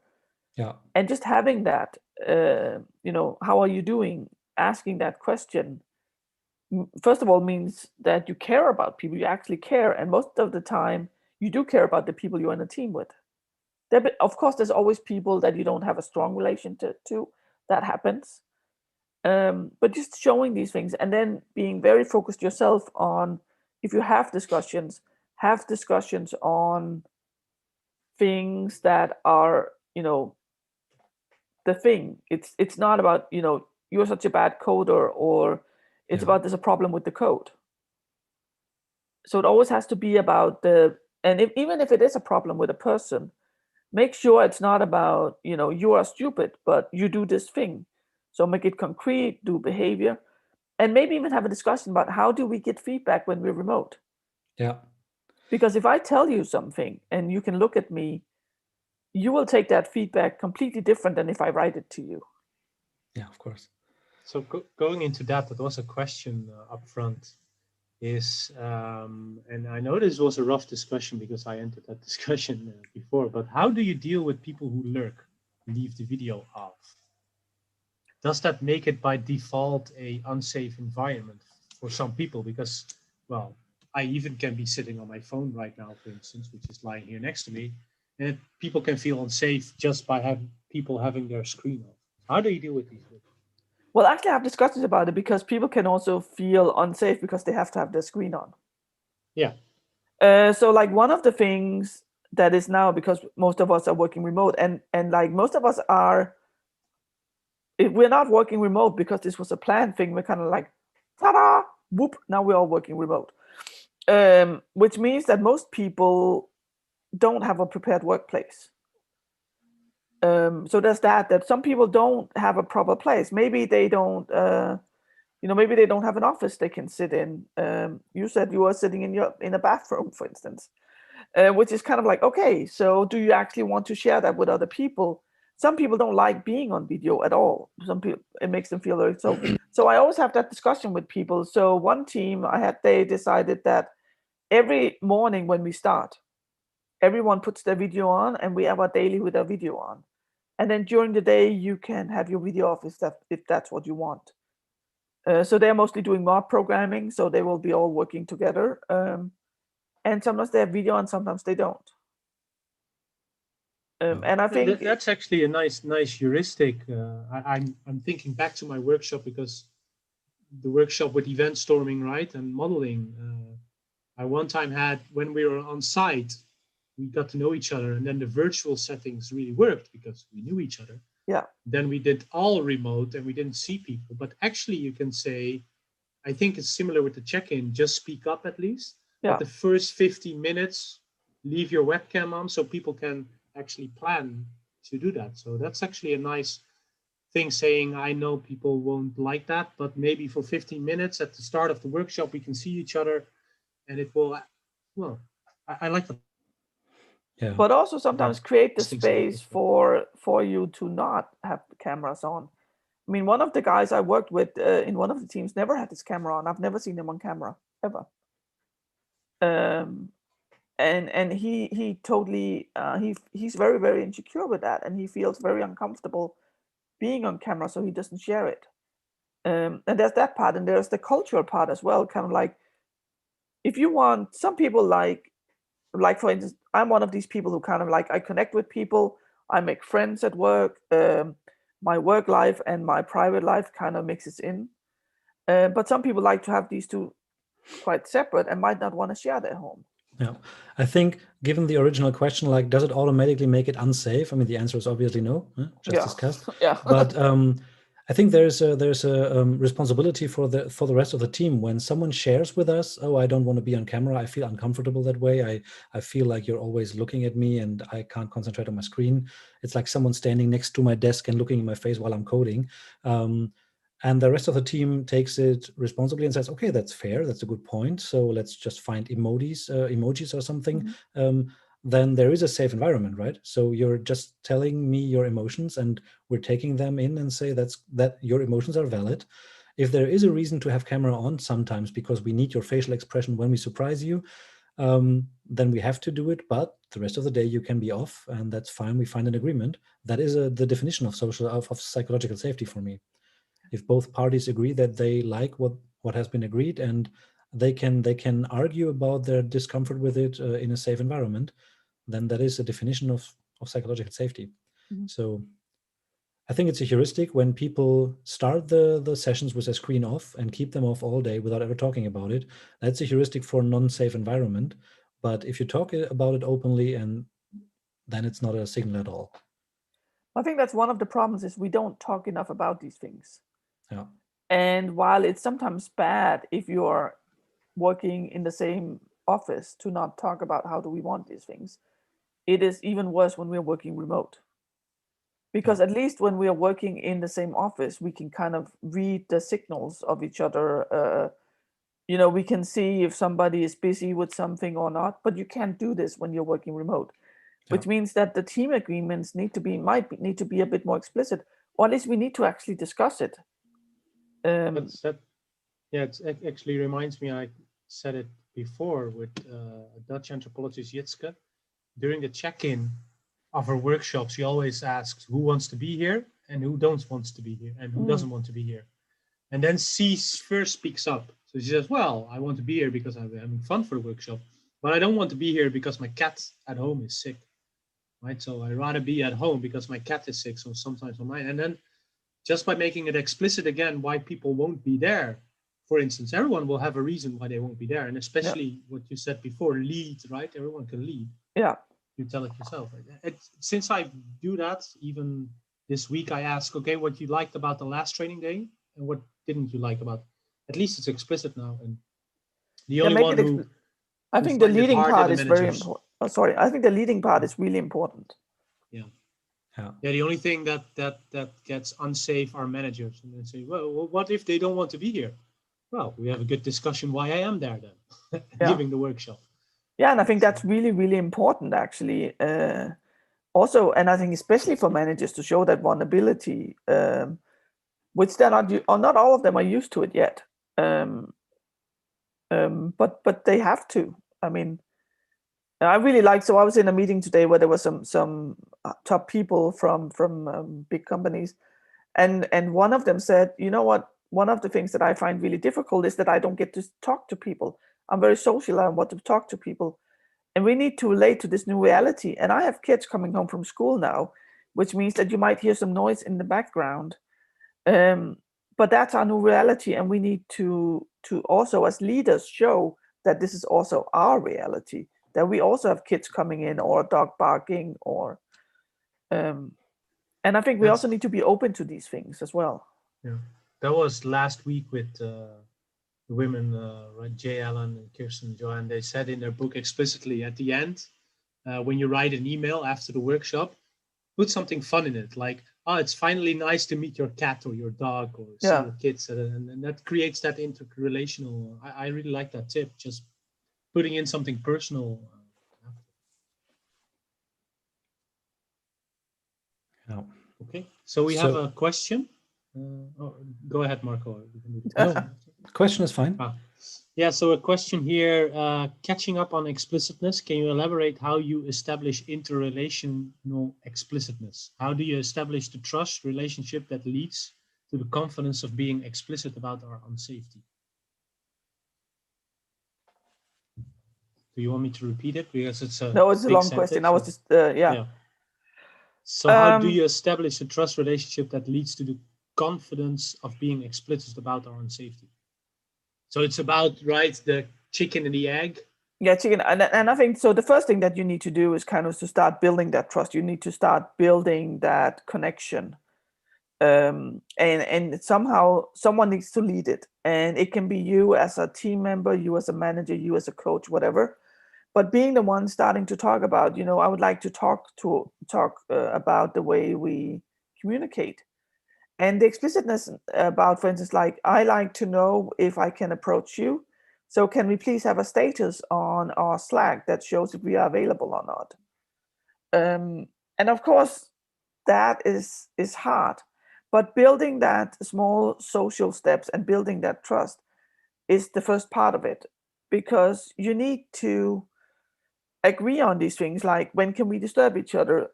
Yeah. And just having that, how are you doing? Asking that question, first of all, means that you care about people. You actually care. And most of the time, you do care about the people you're in a team with. Of course, there's always people that you don't have a strong relation to. That happens. But just showing these things and then being very focused yourself on, if you have discussions on things that are, the thing. It's not about, you're such a bad coder, or it's about there's a problem with the code. So it always has to be about even if it is a problem with a person, make sure it's not about, you are stupid, but you do this thing. So make it concrete, do behavior, and maybe even have a discussion about how do we get feedback when we're remote. Yeah. Because if I tell you something and you can look at me, you will take that feedback completely different than if I write it to you. Yeah, of course. So going into that was a question up front. And I know this was a rough discussion because I entered that discussion before, but how do you deal with people who lurk, leave the video off? Does that make it by default a unsafe environment for some people? Because, well, I even can be sitting on my phone right now, for instance, which is lying here next to me, and people can feel unsafe just by having people having their screen off. How do you deal with these people? Well, actually, I have discussions about it because people can also feel unsafe because they have to have their screen on. Yeah. So like one of the things that is now, because most of us are working remote, and like most of us are, if we're not working remote because this was a planned thing, we're kind of like, ta-da, whoop, now we're all working remote. Which means that most people don't have a prepared workplace. So there's that some people don't have a proper place. Maybe they don't, maybe they don't have an office they can sit in. You said you were sitting in a bathroom, for instance, which is kind of like, okay, so do you actually want to share that with other people? Some people don't like being on video at all. Some people, it makes them feel very so I always have that discussion with people. So one team they decided that every morning when we start, everyone puts their video on and we have our daily with our video on. And then during the day, you can have your video off if that's what you want. So they're mostly doing mob programming, so they will be all working together. And sometimes they have video and sometimes they don't. And I think that's actually a nice heuristic. I'm thinking back to my workshop, because the workshop with event storming, right, and modeling. I one time had, when we were on site, we got to know each other, and then the virtual settings really worked because we knew each other. Yeah. Then we did all remote and we didn't see people. But actually you can say, I think it's similar with the check-in, just speak up at least. Yeah. But the first 15 minutes, leave your webcam on so people can actually plan to do that. So that's actually a nice thing, saying, I know people won't like that, but maybe for 15 minutes at the start of the workshop, we can see each other, and it will, well, I like that. Yeah. But also sometimes create the space for you to not have the cameras on. I mean, one of the guys I worked with in one of the teams never had his camera on. I've never seen him on camera ever. And he totally he's very, very insecure with that, and he feels very uncomfortable being on camera, so he doesn't share it. And there's that part, and there's the cultural part as well. Kind of like, if you want, some people like for instance, I'm one of these people who kind of like, I connect with people, I make friends at work. My work life and my private life kind of mixes in. But some people like to have these two quite separate and might not want to share their home. Yeah, I think given the original question, like, does it automatically make it unsafe? I mean, the answer is obviously no, just discussed. Yeah. But I think there's a responsibility for the rest of the team. When someone shares with us, oh, I don't want to be on camera, I feel uncomfortable that way, I feel like you're always looking at me and I can't concentrate on my screen. It's like someone standing next to my desk and looking in my face while I'm coding. And the rest of the team takes it responsibly and says, okay, that's fair, that's a good point, so let's just find emojis or something. Then there is a safe environment, right? So you're just telling me your emotions and we're taking them in and say that your emotions are valid. If there is a reason to have camera on sometimes because we need your facial expression when we surprise you, then we have to do it, but the rest of the day you can be off, and that's fine. We find an agreement. That is the definition of psychological safety for me. If both parties agree that they like what has been agreed and they can argue about their discomfort with it in a safe environment, then that is a definition of psychological safety. So I think it's a heuristic when people start the sessions with a screen off and keep them off all day without ever talking about it. That's a heuristic for a non-safe environment. But if you talk about it openly, and then it's not a signal at all. I think that's one of the problems, is we don't talk enough about these things. Yeah. And while it's sometimes bad if you're working in the same office to not talk about how do we want these things, it is even worse when we're working remote. Because at least when we are working in the same office, we can kind of read the signals of each other. We can see if somebody is busy with something or not, but you can't do this when you're working remote, which means that the team agreements need to be a bit more explicit, or at least we need to actually discuss it. It actually reminds me, I said it before with a Dutch anthropologist, Gitte. During the check-in of her workshops, she always asks who wants to be here and who don't want to be here and who doesn't want to be here. And then C first speaks up. So she says, well, I want to be here because I'm having fun for the workshop, but I don't want to be here because my cat at home is sick, right? So I'd rather be at home because my cat is sick, so sometimes on mine. And then just by making it explicit again why people won't be there, for instance, everyone will have a reason why they won't be there. And especially what you said before, lead, right? Everyone can lead. Yeah. You tell it yourself. Since I do that, even this week, I ask, okay, what you liked about the last training day and what didn't you like about it? At least it's explicit now. And the only one who I think the leading part is very important. Oh, sorry, I think the leading part is really important. Yeah. The only thing that gets unsafe are managers, and they say, well, what if they don't want to be here? Well, we have a good discussion why I am there then, giving the workshop. Yeah, and I think that's really, really important, actually. Also, and I think especially for managers to show that vulnerability, which they're not all of them are used to it yet. But they have to. I mean, I really like. So I was in a meeting today where there were some top people from big companies, and one of them said, you know what? One of the things that I find really difficult is that I don't get to talk to people. I'm very social. I want to talk to people. And we need to relate to this new reality. And I have kids coming home from school now, which means that you might hear some noise in the background. But that's our new reality. And we need to also, as leaders, show that this is also our reality, that we also have kids coming in or a dog barking or and I think we also need to be open to these things as well. Yeah, that was last week with the women, right? Jay Allen and Kirsten Joanne. They said in their book explicitly at the end, when you write an email after the workshop, put something fun in it, like, oh, it's finally nice to meet your cat or your dog or see your kids, and that creates that interrelational. I really like that tip, just putting in something personal. Okay, so we have a question. Go ahead, Marco. No, question is fine. Yeah, so a question here, catching up on explicitness. Can you elaborate how you establish interrelational explicitness? How do you establish the trust relationship that leads to the confidence of being explicit about our unsafety? Do you want me to repeat it? Because it's a no, it's a long question. I was just, yeah. So how do you establish a trust relationship that leads to the confidence of being explicit about our unsafety? So it's about, right, the chicken and the egg. Yeah, chicken. And I think so. The first thing that you need to do is kind of to start building that trust. You need to start building that connection. And somehow someone needs to lead it. And it can be you as a team member, you as a manager, you as a coach, whatever. But being the one starting to talk about, I would like to talk about the way we communicate. And the explicitness about, for instance, like, I like to know if I can approach you. So can we please have a status on our Slack that shows if we are available or not? And of course, that is hard. But building that small social steps and building that trust is the first part of it. Because you need to agree on these things, like, when can we disturb each other?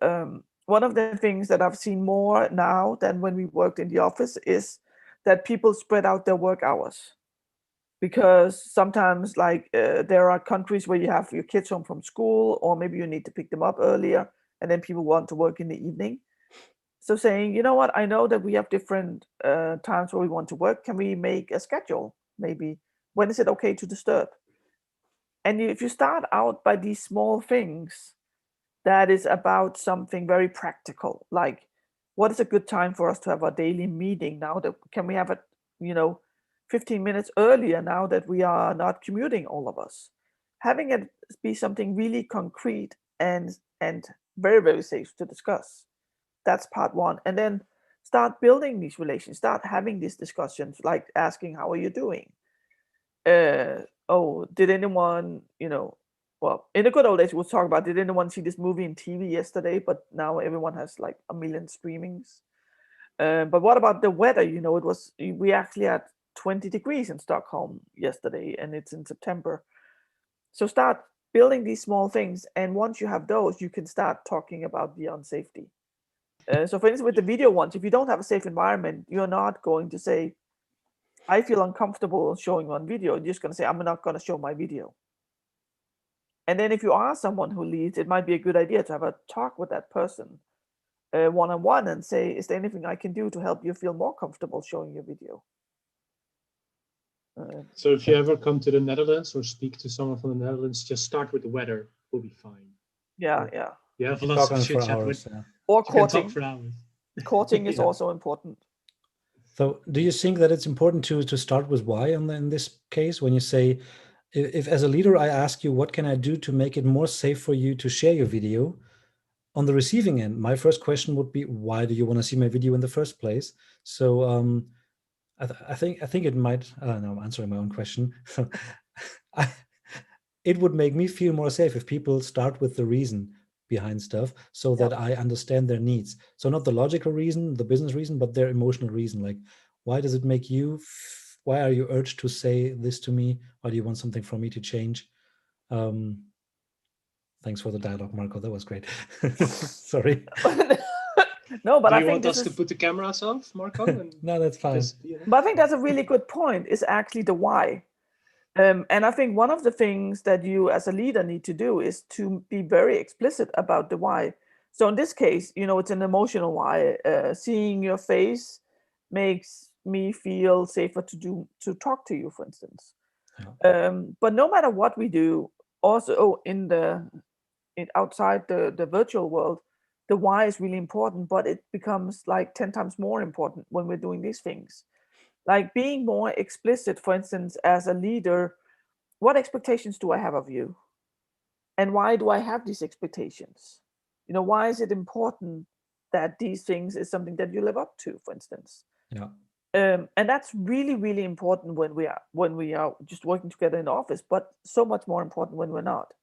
One of the things that I've seen more now than when we worked in the office is that people spread out their work hours. Because sometimes, like, there are countries where you have your kids home from school, or maybe you need to pick them up earlier, and then people want to work in the evening. So saying, you know what, I know that we have different times where we want to work. Can we make a schedule? Maybe, when is it okay to disturb? And if you start out by these small things, that is about something very practical, like, what is a good time for us to have a daily meeting now? That can we have it, 15 minutes earlier now that we are not commuting, all of us? Having it be something really concrete and very, very safe to discuss. That's part one. And then start building these relations, start having these discussions, like asking, how are you doing? Oh, did anyone, well, in the good old days, we'll talk about, did anyone see this movie in TV yesterday? But now everyone has like a million streamings. But what about the weather? We actually had 20 degrees in Stockholm yesterday, and it's in September. So start building these small things. And once you have those, you can start talking about the unsafety. So for instance, with the video ones, if you don't have a safe environment, you're not going to say, I feel uncomfortable showing on video. You're just going to say, I'm not going to show my video. And then if you are someone who leads, it might be a good idea to have a talk with that person one-on-one and say, is there anything I can do to help you feel more comfortable showing your video? So if you ever come to the Netherlands or speak to someone from the Netherlands, just start with the weather. We'll be fine. Yeah. You have lots of chit chat with, or courting. Talk for hours. Courting is also important. So do you think that it's important to start with why in this case, when you say, if as a leader I ask you, what can I do to make it more safe for you to share your video? On the receiving end, my first question would be, why do you want to see my video in the first place? So I think it might, I don't know, I'm answering my own question. It would make me feel more safe if people start with the reason behind stuff, so that I understand their needs. So not the logical reason, the business reason, but their emotional reason. Like, why does it make you, why are you urged to say this to me? Why do you want something from me to change? Thanks for the dialogue, Marco. That was great. Sorry. No, but do I you think want us to put the cameras off, Marco? No, that's fine. But I think that's a really good point, is actually the why. And I think one of the things that you as a leader need to do is to be very explicit about the why. So in this case, it's an emotional why. Seeing your face makes me feel safer to talk to you, for instance. Yeah. But no matter what we do, also outside the virtual world, the why is really important, but it becomes like 10 times more important when we're doing these things. Like being more explicit, for instance, as a leader, what expectations do I have of you? And why do I have these expectations? You know, why is it important that these things is something that you live up to, for instance? Yeah. And that's really, really important when we are just working together in the office, but so much more important when we're not.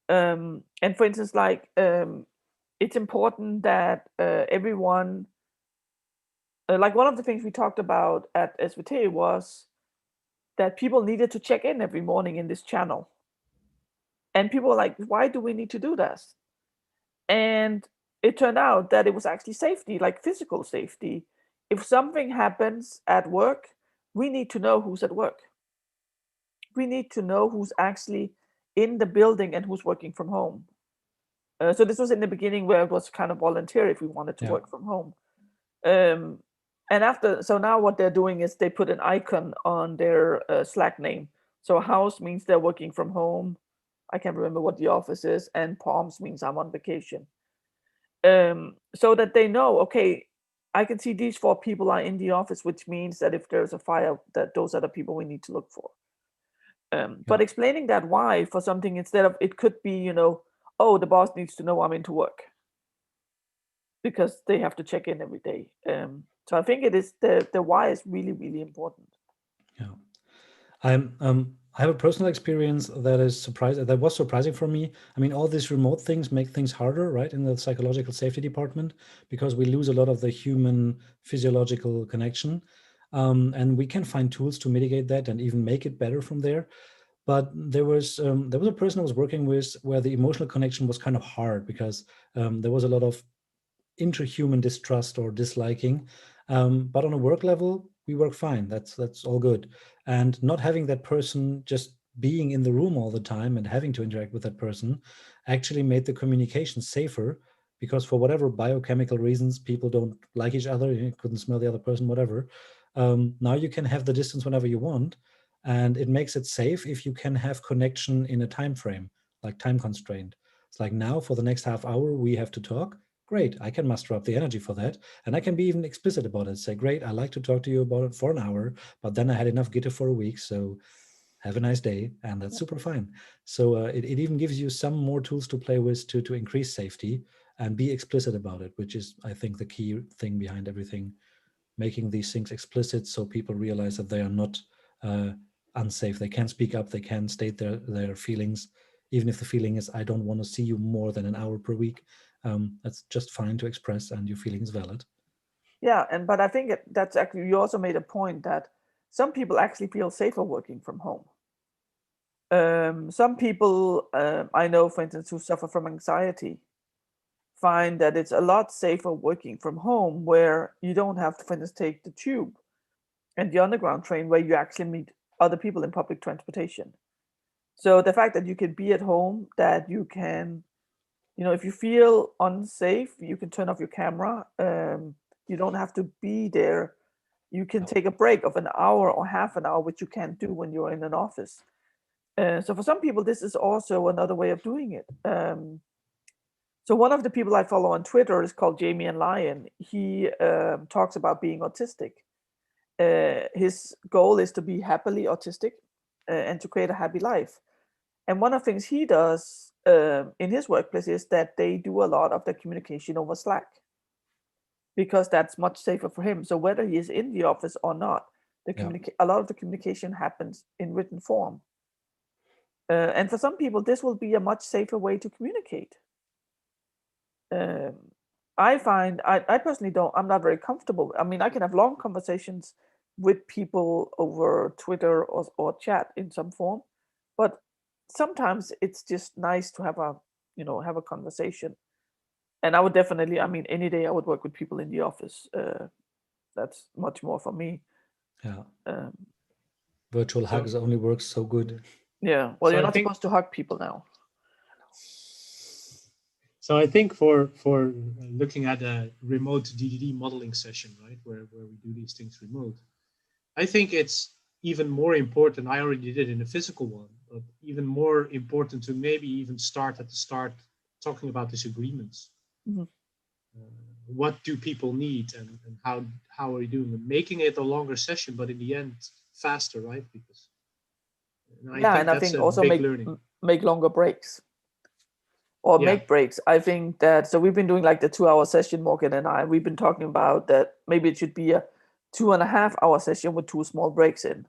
And for instance, like it's important that everyone, like one of the things we talked about at SVT was that people needed to check in every morning in this channel. And people were like, why do we need to do this? And it turned out that it was actually safety, like physical safety. If something happens at work, we need to know who's at work. We need to know who's actually in the building and who's working from home. So this was in the beginning where it was kind of voluntary if we wanted to work from home. So now what they're doing is they put an icon on their Slack name. So house means they're working from home. I can't remember what the office is, and palms means I'm on vacation. So that they know, okay, I can see these 4 people are in the office, which means that if there's a fire, that those are the people we need to look for. But explaining that why for something, instead of, it could be, you know, oh, the boss needs to know I'm into work because they have to check in every day. So I think it is the why is really, really important. Yeah. I have a personal experience that was surprising for me. I mean, all these remote things make things harder, right, in the psychological safety department, because we lose a lot of the human physiological connection. And we can find tools to mitigate that and even make it better from there. But there was a person I was working with where the emotional connection was kind of hard because there was a lot of intrahuman distrust or disliking. But on a work level, we work fine. That's all good. And not having that person just being in the room all the time and having to interact with that person actually made the communication safer, because for whatever biochemical reasons, people don't like each other, you couldn't smell the other person, whatever. Now you can have the distance whenever you want, and it makes it safe if you can have connection in a time frame, like time constrained. It's like, now for the next half hour, we have to talk. Great, I can muster up the energy for that. And I can be even explicit about it. Say, great, I like to talk to you about it for an hour, but then I had enough Gitte for a week, so have a nice day. And that's super fine. So it even gives you some more tools to play with to increase safety and be explicit about it, which is, I think, the key thing behind everything. Making these things explicit so people realize that they are not unsafe. They can speak up, they can state their feelings, even if the feeling is, I don't want to see you more than an hour per week. That's just fine to express, and your feeling is valid. Yeah, but I think that's actually, you also made a point that some people actually feel safer working from home. Some people I know, for instance, who suffer from anxiety, find that it's a lot safer working from home, where you don't have to, for instance, take the tube and the underground train, where you actually meet other people in public transportation. So the fact that you can be at home, that you can, you know, if you feel unsafe, you can turn off your camera. You don't have to be there. You can take a break of an hour or half an hour, which you can't do when you're in an office. So for some people, this is also another way of doing it. So one of the people I follow on Twitter is called Jamie and Lion. He talks about being autistic. His goal is to be happily autistic and to create a happy life. And one of the things he does in his workplace is that they do a lot of the communication over Slack, because that's much safer for him. So whether he is in the office or not, a lot of the communication happens in written form. And for some people, this will be a much safer way to communicate. I find, I personally I'm not very comfortable. I mean, I can have long conversations with people over Twitter or chat in some form, but sometimes it's just nice to have a conversation. And I would definitely, I mean, any day I would work with people in the office. That's much more for me. Yeah. Virtual hugs only works so good. Yeah. Well, you're not supposed to hug people now. So I think for looking at a remote DDD modeling session, right, where we do these things remote, I think it's even more important. I already did it in a physical one, but even more important to maybe even start at the start talking about disagreements. Mhm. What do people need, and how are you doing? And making it a longer session, but in the end faster, right? Because I think also learning. make longer breaks. Or make breaks. I think that, so we've been doing like the 2-hour session, Morgan and I, we've been talking about that maybe it should be a 2.5-hour session with 2 small breaks in.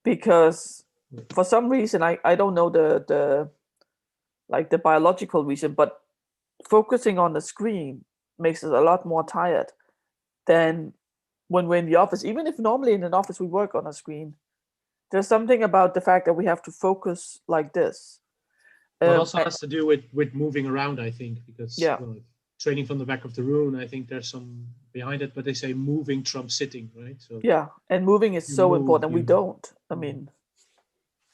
Because for some reason, I don't know the biological reason, but focusing on the screen makes us a lot more tired than when we're in the office. Even if normally in an office we work on a screen, there's something about the fact that we have to focus like this. It also has to do with moving around, I think, because training from the back of the room, I think there's some behind it, but they say moving trumps sitting, right? So and moving is so important. We don't. I mean,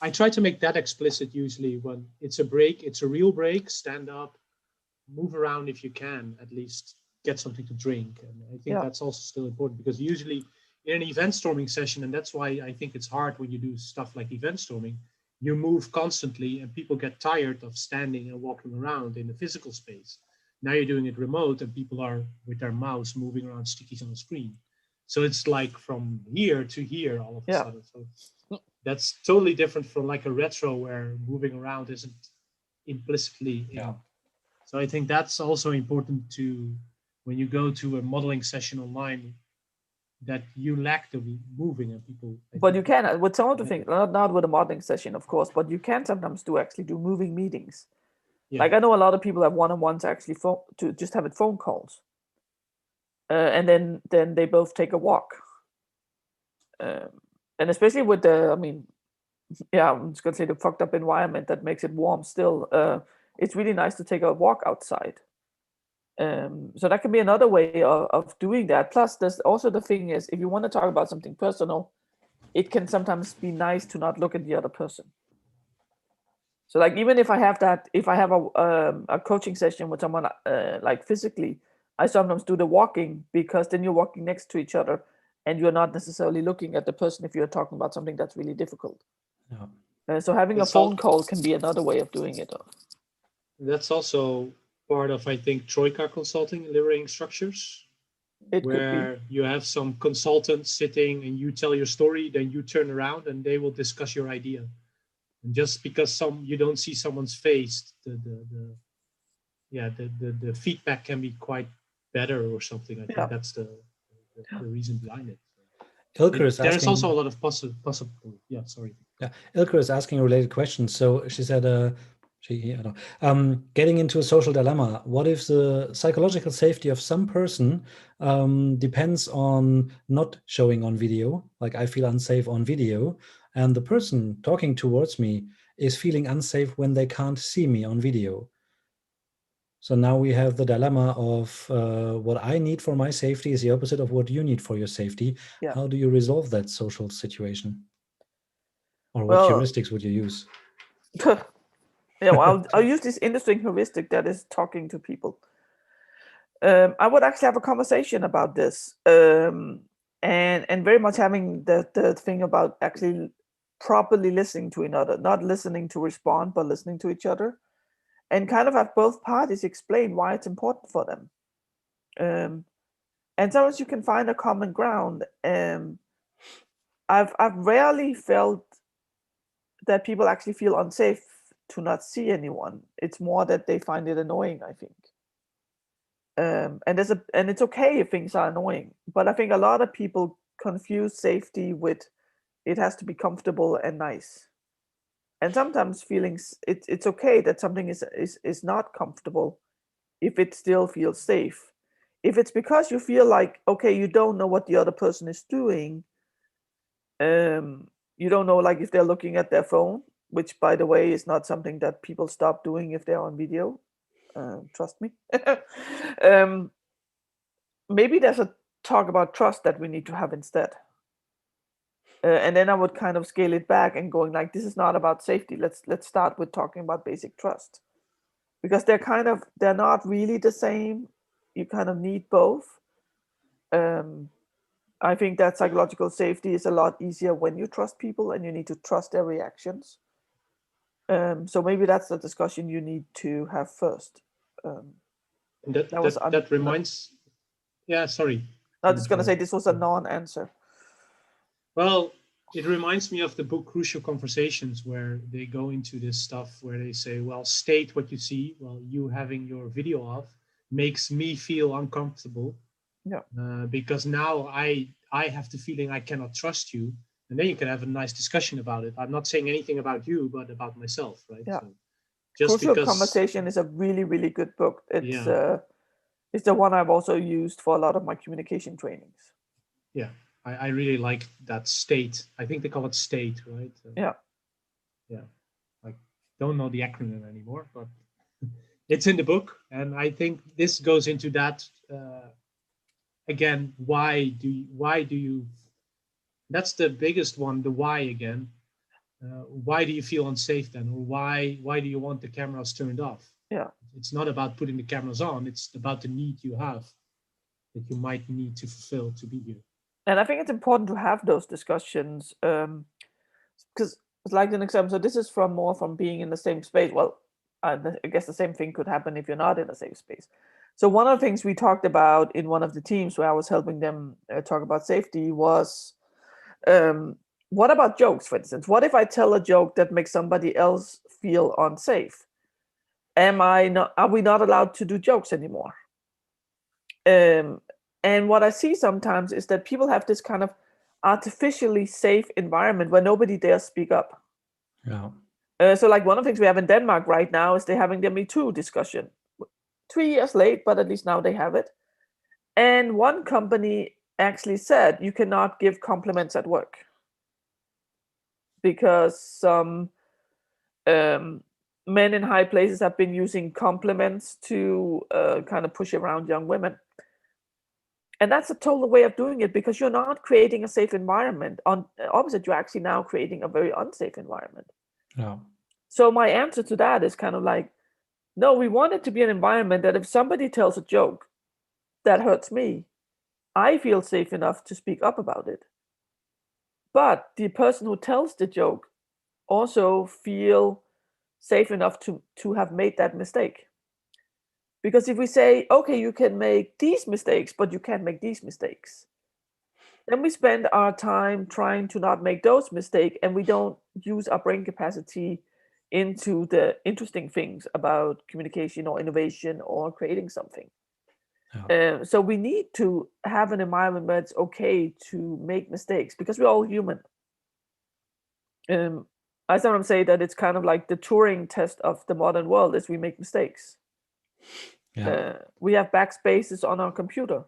I try to make that explicit usually when it's a break, it's a real break, stand up, move around if you can, at least get something to drink. And I think that's also still important, because usually in an event storming session, and that's why I think it's hard when you do stuff like event storming, you move constantly and people get tired of standing and walking around in the physical space. Now you're doing it remote and people are with their mouse moving around stickies on the screen. So it's like from here to here all of a sudden. So that's totally different from like a retro where moving around isn't implicitly in. So I think that's also important to, when you go to a modeling session online, that you lack the moving and people. But you can, with some of the things, not with a modeling session, of course, but you can sometimes do moving meetings. Like I know a lot of people have one-on-ones actually to just have it phone calls. And then they both take a walk. And especially with the, I mean, I'm just going to say the fucked up environment that makes it warm still. It's really nice to take a walk outside. So that can be another way of doing that. Plus, there's also the thing is, if you want to talk about something personal, it can sometimes be nice to not look at the other person. So like, even if I have a coaching session with someone like physically, I sometimes do the walking, because then you're walking next to each other and you're not necessarily looking at the person if you're talking about something that's really difficult. So having a phone call can be another way of doing it. That's also part of, I think, Troika consulting and liberating structures, where you have some consultants sitting and you tell your story, then you turn around and they will discuss your idea. And just because you don't see someone's face, the feedback can be quite better or something. I think that's the reason behind it. Ilker is asking. There's also a lot of possible. Yeah, sorry. Yeah, Ilker is asking a related question. So she said, getting into a social dilemma. What if the psychological safety of some person depends on not showing on video? Like I feel unsafe on video, and the person talking towards me is feeling unsafe when they can't see me on video. So now we have the dilemma of what I need for my safety is the opposite of what you need for your safety. Yeah. How do you resolve that social situation? Or what heuristics would you use? I'll use this interesting heuristic that is talking to people. I would actually have a conversation about this, and very much having the thing about actually properly listening to another, not listening to respond, but listening to each other, and kind of have both parties explain why it's important for them. And sometimes you can find a common ground. I've rarely felt that people actually feel unsafe to not see anyone. It's more that they find it annoying, I think. And it's okay if things are annoying, but I think a lot of people confuse safety with it has to be comfortable and nice. And sometimes it's okay that something is not comfortable if it still feels safe. If it's because you feel like, okay, you don't know what the other person is doing, you don't know, like if they're looking at their phone, which by the way is not something that people stop doing if they're on video. Trust me. Maybe there's a talk about trust that we need to have instead. And then I would kind of scale it back and going like, this is not about safety. Let's start with talking about basic trust, because they're not really the same. You kind of need both. I think that psychological safety is a lot easier when you trust people and you need to trust their reactions. So maybe that's the discussion you need to have first. That reminds. Yeah, sorry. I was just going to say this was a non-answer. Well, it reminds me of the book Crucial Conversations, where they go into this stuff where they say, well, state what you see. Well, you having your video off makes me feel uncomfortable. Yeah. Because now I have the feeling I cannot trust you. And then you can have a nice discussion about it. I'm not saying anything about you, but about myself, right? Yeah. So just Crucial because, Conversation is a really, really good book. It's the one I've also used for a lot of my communication trainings. Yeah. I really like that state. I think they call it state, right? Yeah. I don't know the acronym anymore, but it's in the book. And I think this goes into that, again, why do you, that's the biggest one, the why again. Why do you feel unsafe then? Or why do you want the cameras turned off? Yeah. It's not about putting the cameras on. It's about the need you have that you might need to fulfill to be here. And I think it's important to have those discussions because, like an example, so this is more from being in the same space. Well, I guess the same thing could happen if you're not in the same space. So one of the things we talked about in one of the teams where I was helping them talk about safety was, what about jokes, for instance? What if I tell a joke that makes somebody else feel unsafe? Are we not allowed to do jokes anymore? And what I see sometimes is that people have this kind of artificially safe environment where nobody dares speak up. Yeah. So like one of the things we have in Denmark right now is they're having their Me Too discussion. 3 years late, but at least now they have it. And one company actually said you cannot give compliments at work because some men in high places have been using compliments to kind of push around young women. And that's a total way of doing it because you're not creating a safe environment. On opposite, you're actually now creating a very unsafe environment. Yeah. So my answer to that is kind of like, no, we want it to be an environment that if somebody tells a joke that hurts me, I feel safe enough to speak up about it. But the person who tells the joke also feel safe enough to have made that mistake. Because if we say, okay, you can make these mistakes, but you can't make these mistakes, then we spend our time trying to not make those mistakes, and we don't use our brain capacity into the interesting things about communication or innovation or creating something. Yeah. So we need to have an environment where it's okay to make mistakes because we're all human. I sometimes say that it's kind of like the Turing test of the modern world is we make mistakes. Yeah. We have backspaces on our computer.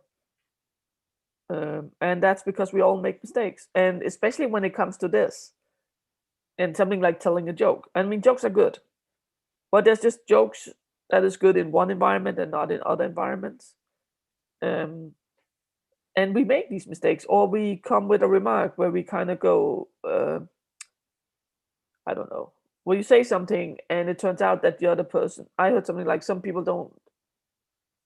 And that's because we all make mistakes. And especially when it comes to this and something like telling a joke. I mean, jokes are good, but there's just jokes that is good in one environment and not in other environments. And we make these mistakes, or we come with a remark where we kind of go, I don't know, where you say something and it turns out that the other person, I heard something like some people don't,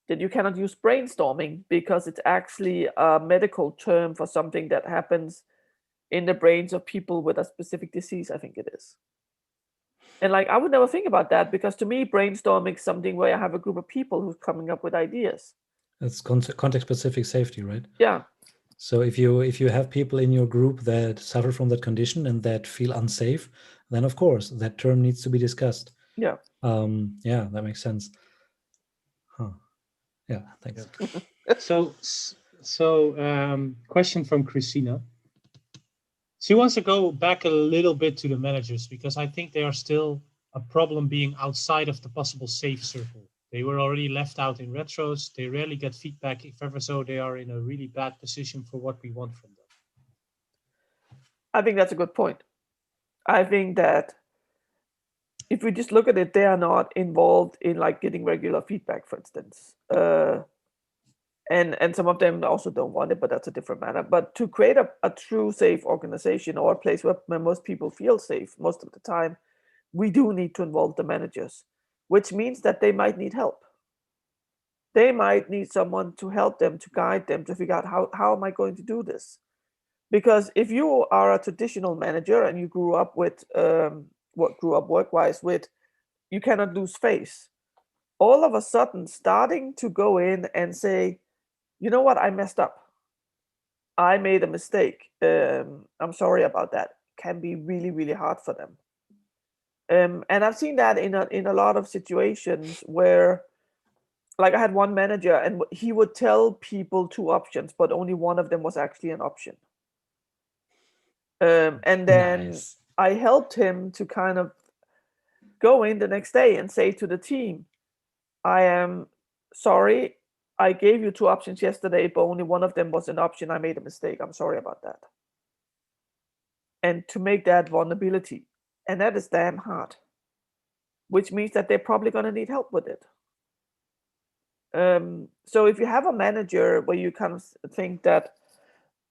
that you cannot use brainstorming because it's actually a medical term for something that happens in the brains of people with a specific disease, I think it is. And like, I would never think about that because to me, brainstorming is something where I have a group of people who's coming up with ideas. It's context-specific safety, right? Yeah. So if you have people in your group that suffer from that condition and that feel unsafe, then of course that term needs to be discussed. Yeah. Yeah, that makes sense. Huh. Yeah, thanks. Yeah. So question from Christina. She wants to go back a little bit to the managers because I think they are still a problem being outside of the possible safe circle. They were already left out in retros. They rarely get feedback. If ever so, they are in a really bad position for what we want from them. I think that's a good point. I think that if we just look at it, they are not involved in like getting regular feedback, for instance. And some of them also don't want it, but that's a different matter. But to create a true safe organization or a place where most people feel safe most of the time, we do need to involve the managers, which means that they might need help. They might need someone to help them, to guide them, to figure out how am I going to do this? Because if you are a traditional manager and you grew up with grew up work-wise with, you cannot lose face. All of a sudden, starting to go in and say, you know what, I messed up. I made a mistake. I'm sorry about that. Can be really, really hard for them. And I've seen that in a lot of situations where, like, I had one manager and he would tell people 2 options, but only one of them was actually an option. And then Nice. I helped him to kind of go in the next day and say to the team, I am sorry, I gave you 2 options yesterday, but only one of them was an option. I made a mistake. I'm sorry about that. And to make that vulnerability, and that is damn hard, which means that they're probably going to need help with it. So if you have a manager where you kind of think that,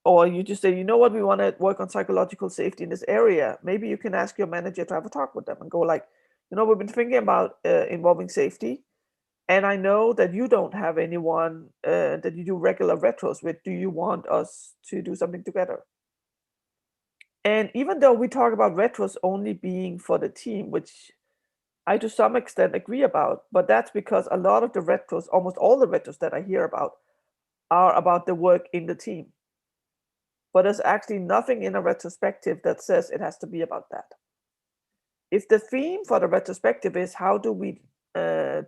or you just say, you know what, we want to work on psychological safety in this area, maybe you can ask your manager to have a talk with them and go like, you know, we've been thinking about involving safety. And I know that you don't have anyone that you do regular retros with. Do you want us to do something together? And even though we talk about retros only being for the team, which I to some extent agree about, but that's because a lot of the retros, almost all the retros that I hear about, are about the work in the team. But there's actually nothing in a retrospective that says it has to be about that. If the theme for the retrospective is how do we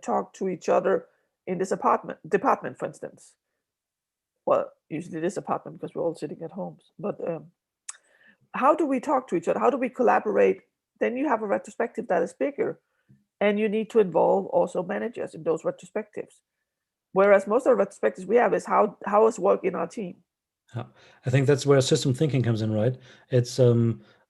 talk to each other in this department, for instance. Well, usually this apartment because we're all sitting at homes. But how do we talk to each other? How do we collaborate? Then you have a retrospective that is bigger, and you need to involve also managers in those retrospectives. Whereas most of the retrospectives we have is how is work in our team. Yeah. I think that's where system thinking comes in, right? It's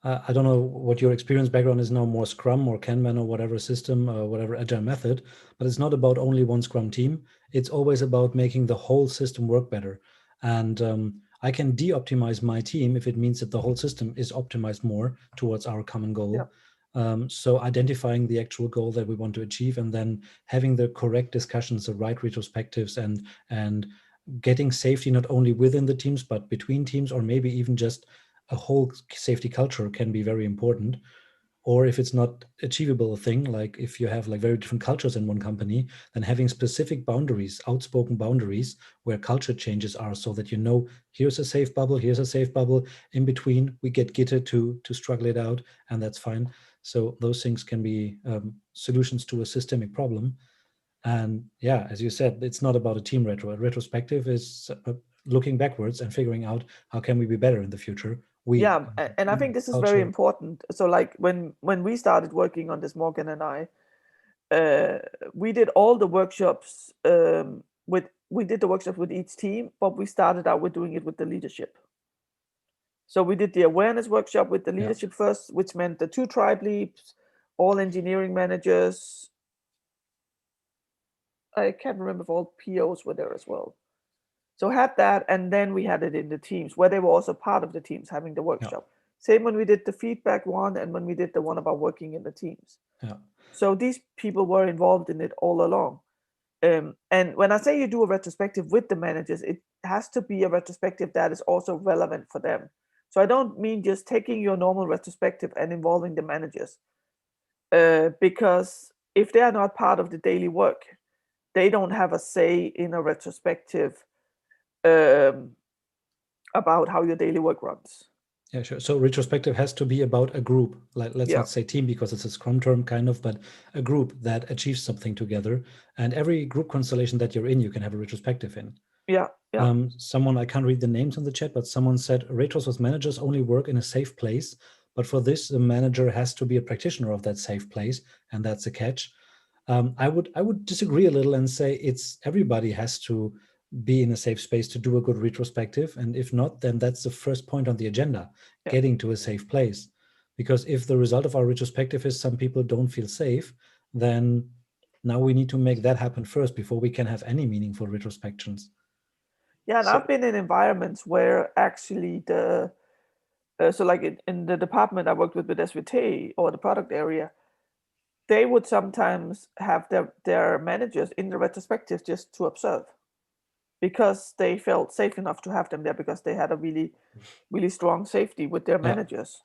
I don't know what your experience background is now, more Scrum or Kanban or whatever system or whatever agile method, but it's not about only one Scrum team. It's always about making the whole system work better. And I can de-optimize my team if it means that the whole system is optimized more towards our common goal. Yeah. So identifying the actual goal that we want to achieve, and then having the correct discussions, the right retrospectives, and getting safety not only within the teams, but between teams, or maybe even just a whole safety culture can be very important. Or if it's not achievable a thing, like if you have like very different cultures in one company, then having specific boundaries, outspoken boundaries where culture changes are, so that you know, here's a safe bubble, here's a safe bubble. In between, we get Gitte to struggle it out, and that's fine. So those things can be solutions to a systemic problem. And yeah, as you said, it's not about a team retro. A retrospective is looking backwards and figuring out how can we be better in the future. And I think this is very important. So like when we started working on this, Morgan and I, we did all the workshops we did the workshops with each team, but we started out with doing it with the leadership. So we did the awareness workshop with the leadership first, which meant the 2 tribe leads, all engineering managers. I can't remember if all POs were there as well. So had that, and then we had it in the teams where they were also part of the teams having the workshop. Same when we did the feedback one and when we did the one about working in the teams. So these people were involved in it all along. And when I say you do a retrospective with the managers, it has to be a retrospective that is also relevant for them. So I don't mean just taking your normal retrospective and involving the managers, because if they are not part of the daily work, they don't have a say in a retrospective about how your daily work runs. Yeah, sure. So retrospective has to be about a group. Like, let's not say team because it's a Scrum term kind of, but a group that achieves something together. And every group constellation that you're in, you can have a retrospective in. Someone, I can't read the names in the chat, but someone said retros with managers only work in a safe place. But for this, the manager has to be a practitioner of that safe place, and that's a catch. I would disagree a little and say it's everybody has to be in a safe space to do a good retrospective. And if not, then that's the first point on the agenda, getting to a safe place. Because if the result of our retrospective is some people don't feel safe, then now we need to make that happen first before we can have any meaningful retrospections. Yeah, and I've been in environments where actually so like in the department I worked with SVT or the product area, they would sometimes have their managers in the retrospective just to observe, because they felt safe enough to have them there because they had a really, really strong safety with their managers.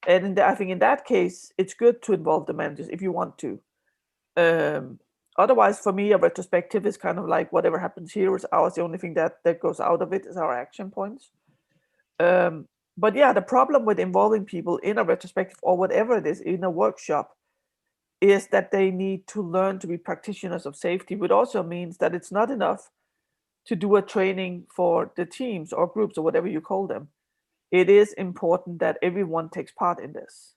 And I think in that case, it's good to involve the managers if you want to. Otherwise, for me, a retrospective is kind of like whatever happens here is ours. The only thing that goes out of it is our action points. But yeah, the problem with involving people in a retrospective or whatever it is in a workshop is that they need to learn to be practitioners of safety, which also means that it's not enough to do a training for the teams or groups or whatever you call them. It is important that everyone takes part in this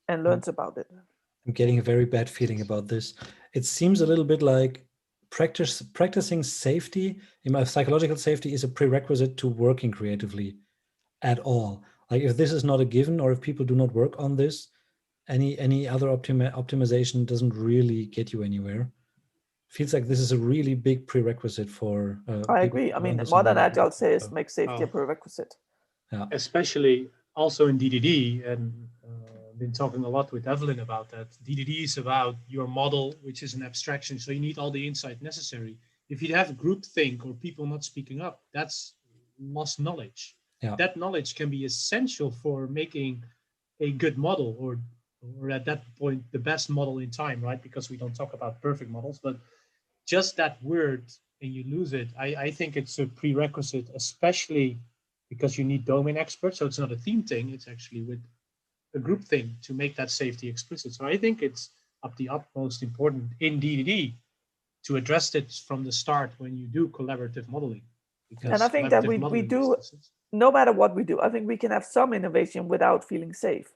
and learns about it. I'm getting a very bad feeling about this. It seems a little bit like practicing safety, in my psychological safety, is a prerequisite to working creatively at all. Like if this is not a given, or if people do not work on this, any other optimization doesn't really get you anywhere. Feels like this is a really big prerequisite for. I agree. I mean, modern agile says make safety a prerequisite. Yeah. Especially also in DDD, and been talking a lot with Evelyn about that. DDD is about your model, which is an abstraction. So you need all the insight necessary. If you have groupthink or people not speaking up, that's lost knowledge. Yeah. That knowledge can be essential for making a good model, or at that point, the best model in time, right? Because we don't talk about perfect models, but just that word and you lose it. I think it's a prerequisite, especially because you need domain experts. So it's not a theme thing, it's actually with a group thing to make that safety explicit. So I think it's of the utmost important in DDD to address it from the start when you do collaborative modeling. And I think that we do, no matter what we do, I think we can have some innovation without feeling safe.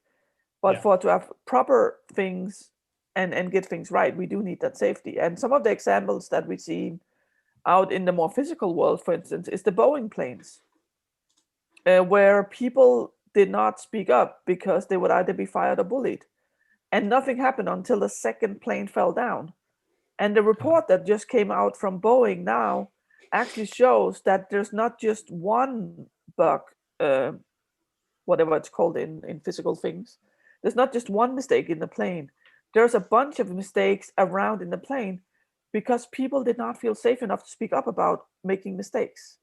But for to have proper things and get things right, we do need that safety. And some of the examples that we see out in the more physical world, for instance, is the Boeing planes, where people did not speak up because they would either be fired or bullied. And nothing happened until the second plane fell down. And the report that just came out from Boeing now actually shows that there's not just one bug, whatever it's called in physical things. There's not just one mistake in the plane. There's a bunch of mistakes around in the plane because people did not feel safe enough to speak up about making mistakes.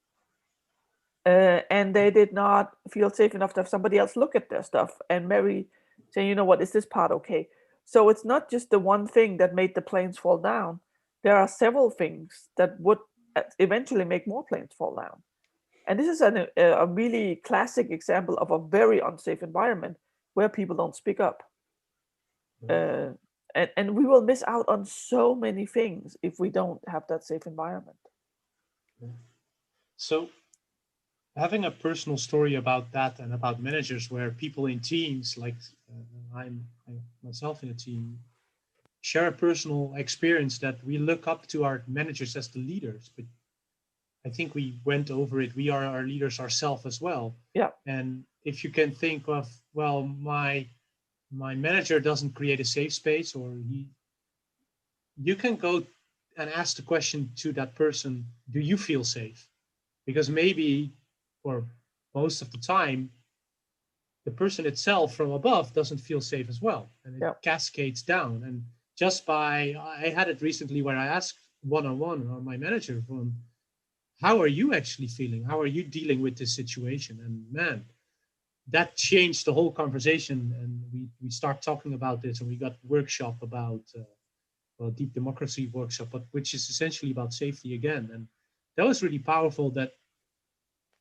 And they did not feel safe enough to have somebody else look at their stuff and maybe say, you know what, is this part okay? So it's not just the one thing that made the planes fall down. There are several things that would eventually make more planes fall down. And this is a really classic example of a very unsafe environment where people don't speak up. And we will miss out on so many things if we don't have that safe environment. So having a personal story about that and about managers where people in teams, like I'm myself in a team, share a personal experience that we look up to our managers as the leaders, but I think we went over it. We are our leaders ourselves as well. Yeah. And if you can think of, well, my manager doesn't create a safe space, or you can go and ask the question to that person, do you feel safe? Because maybe, or most of the time, the person itself from above doesn't feel safe as well. And it cascades down. And just by, I had it recently where I asked one-on-one on my manager from, how are you actually feeling? How are you dealing with this situation? And man, that changed the whole conversation. And we start talking about this, and we got workshop about, deep democracy workshop, but which is essentially about safety again. And that was really powerful that,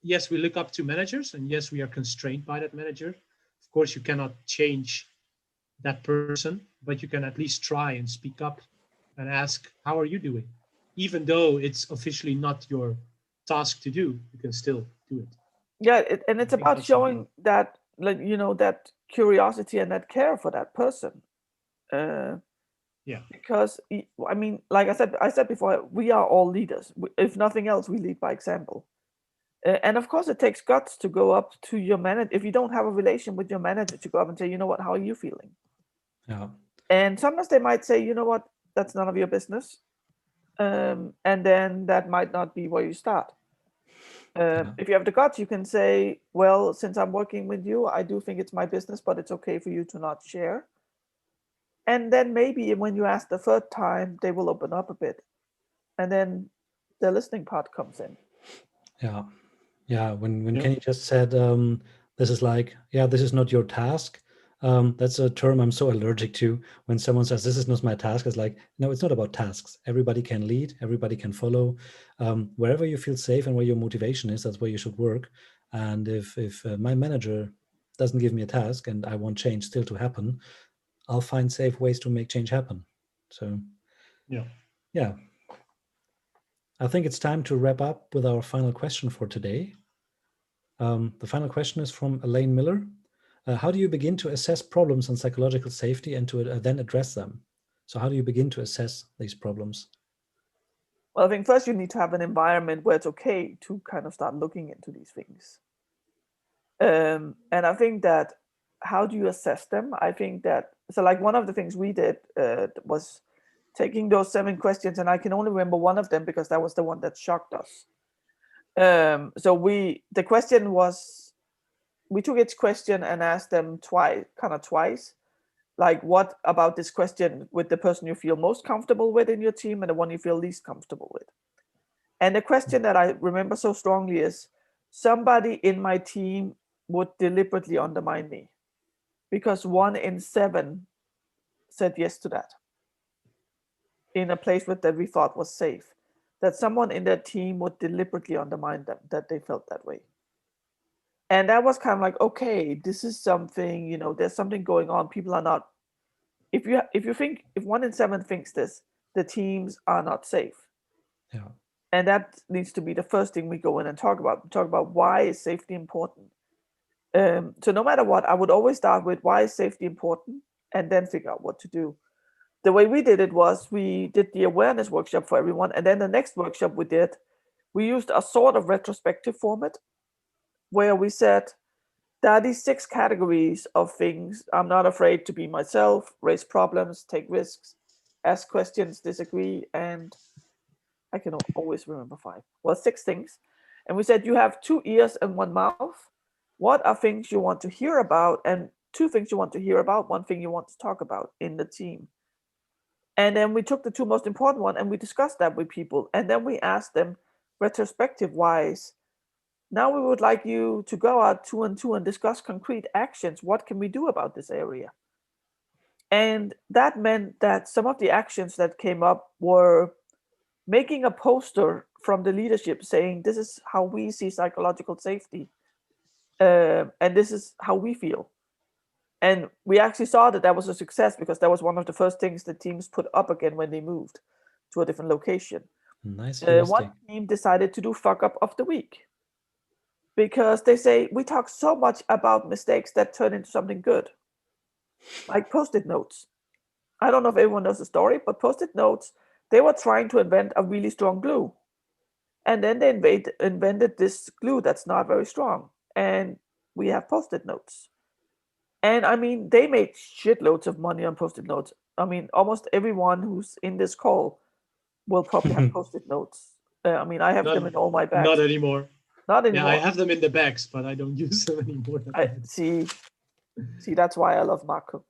yes, we look up to managers, and yes, we are constrained by that manager. Of course, you cannot change that person, but you can at least try and speak up and ask, how are you doing? Even though it's officially not your task to do, you can still do it. Yeah, and it's about showing that, like, you know, that curiosity and that care for that person. Because I mean, like I said before, we are all leaders. If nothing else, we lead by example. And of course, it takes guts to go up to your manager. If you don't have a relation with your manager, to go up and say, you know what, how are you feeling? Yeah. And sometimes they might say, you know what, that's none of your business. And then that might not be where you start. If you have the guts, you can say, well, since I'm working with you, I do think it's my business, but it's okay for you to not share. And then maybe when you ask the third time, they will open up a bit. And then the listening part comes in. Yeah. Yeah. When Kenny just said the This is like, yeah, this is not your task. That's a term I'm so allergic to. When someone says, this is not my task, it's like, no, it's not about tasks. Everybody can lead, everybody can follow. Wherever you feel safe and where your motivation is, that's where you should work. And if my manager doesn't give me a task and I want change still to happen, I'll find safe ways to make change happen. So, yeah. I think it's time to wrap up with our final question for today. The final question is from Elaine Miller. How do you begin to assess problems in psychological safety and to then address them? So how do you begin to assess these problems? Well, I think first you need to have an environment where it's okay to kind of start looking into these things. And I think that how do you assess them? I think that, so like one of the things we did was taking those 7 questions, and I can only remember one of them because that was the one that shocked us. So the question was, we took each question and asked them twice, like what about this question with the person you feel most comfortable with in your team and the one you feel least comfortable with. And the question that I remember so strongly is, somebody in my team would deliberately undermine me, because 1 in 7 said yes to that in a place that we thought was safe, that someone in their team would deliberately undermine them, that they felt that way. And that was kind of like, okay, this is something, there's something going on. People are not, if 1 in 7 thinks this, the teams are not safe. Yeah. And that needs to be the first thing we go in and talk about why is safety important. So no matter what, I would always start with why is safety important, and then figure out what to do. The way we did it was we did the awareness workshop for everyone. And then the next workshop we used a sort of retrospective format where we said, there are these 6 categories of things. I'm not afraid to be myself, raise problems, take risks, ask questions, disagree, and I can always remember 5. Well, 6 things. And we said, you have 2 ears and 1 mouth. What are things you want to hear about? And 2 things you want to hear about, 1 thing you want to talk about in the team. And then we took the 2 most important ones and we discussed that with people. And then we asked them retrospective wise, now we would like you to go out 2 and 2 and discuss concrete actions. What can we do about this area? And that meant that some of the actions that came up were making a poster from the leadership saying, this is how we see psychological safety. And this is how we feel. And we actually saw that was a success because that was one of the first things the teams put up again when they moved to a different location. Nice. One team decided to do fuck up of the week, because they say, we talk so much about mistakes that turn into something good, like Post-it notes. I don't know if everyone knows the story, but Post-it notes, they were trying to invent a really strong glue. And then they invented this glue that's not very strong. And we have Post-it notes. And I mean, they made shitloads of money on Post-it notes. I mean, almost everyone who's in this call will probably have Post-it notes. I mean, I have them in all my bags. Not anymore. Not anymore. Yeah, I have them in the bags, but I don't use them anymore. See, that's why I love Marco.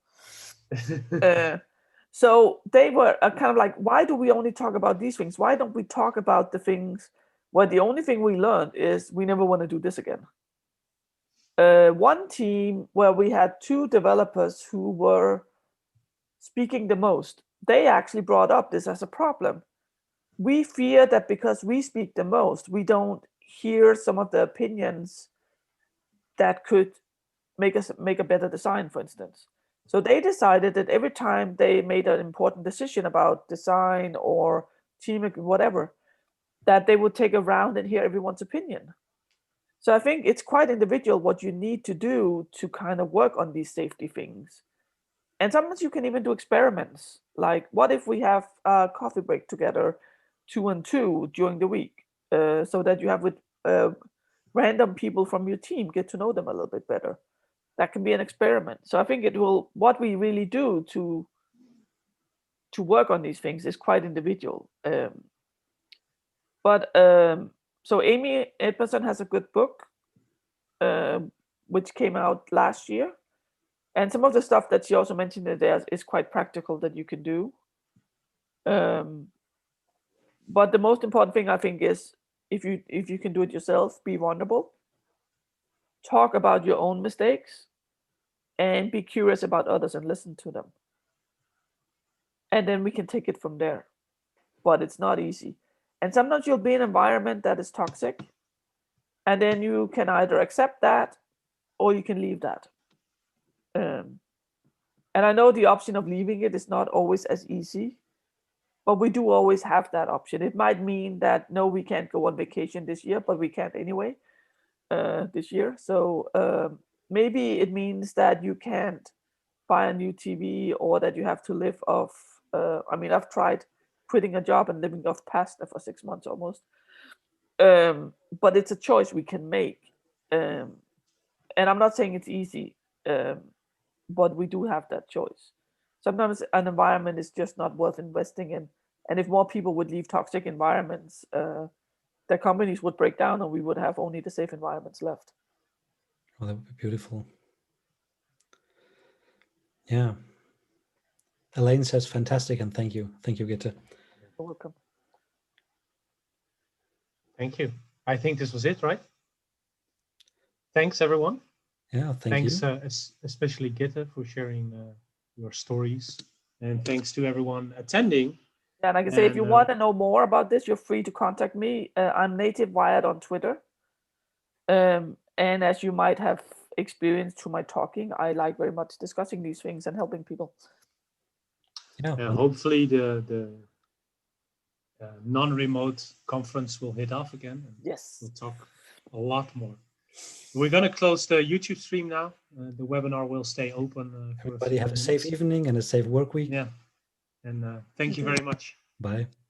So they were kind of like, why do we only talk about these things? Why don't we talk about the things where the only thing we learned is we never want to do this again? One team where we had 2 developers who were speaking the most, they actually brought up this as a problem. We fear that because we speak the most, we don't hear some of the opinions that could make a better design, for instance. So they decided that every time they made an important decision about design or team, whatever, that they would take a round and hear everyone's opinion. So I think it's quite individual what you need to do to kind of work on these safety things. And sometimes you can even do experiments. Like, what if we have a coffee break together 2 and 2 during the week, so that you have with random people from your team, get to know them a little bit better. That can be an experiment. So I think what we really do to work on these things is quite individual. So Amy Edmondson has a good book, which came out last year. And some of the stuff that she also mentioned in there is quite practical that you can do. But the most important thing, I think, is if you can do it yourself, be vulnerable. talk about your own mistakes, and be curious about others and listen to them. And then we can take it from there. But it's not easy. And sometimes you'll be in an environment that is toxic, and then you can either accept that or you can leave that. And I know the option of leaving it is not always as easy, but we do always have that option. It might mean that, no, we can't go on vacation this year, but we can't anyway this year. So maybe it means that you can't buy a new TV, or that you have to live off. I mean, I've tried quitting a job and living off pasta for 6 months almost. But it's a choice we can make. And I'm not saying it's easy, but we do have that choice. Sometimes an environment is just not worth investing in. And if more people would leave toxic environments, the companies would break down and we would have only the safe environments left. Well, that would be beautiful. Yeah. Elaine says fantastic, and thank you. Thank you, Gitte. You're welcome. Thank you. I think this was it, right? Thanks, everyone. Yeah, thanks. Especially Gitte, for sharing your stories. And thanks to everyone attending. Yeah, and I can say, if you want to know more about this, you're free to contact me. I'm Native Wired on Twitter. And as you might have experienced through my talking, I like very much discussing these things and helping people. Yeah. Hopefully the non-remote conference will hit off again. And yes. We'll talk a lot more. We're going to close the YouTube stream now. The webinar will stay open. Everybody have a safe evening and a safe work week. Yeah. And thank you very much. Bye.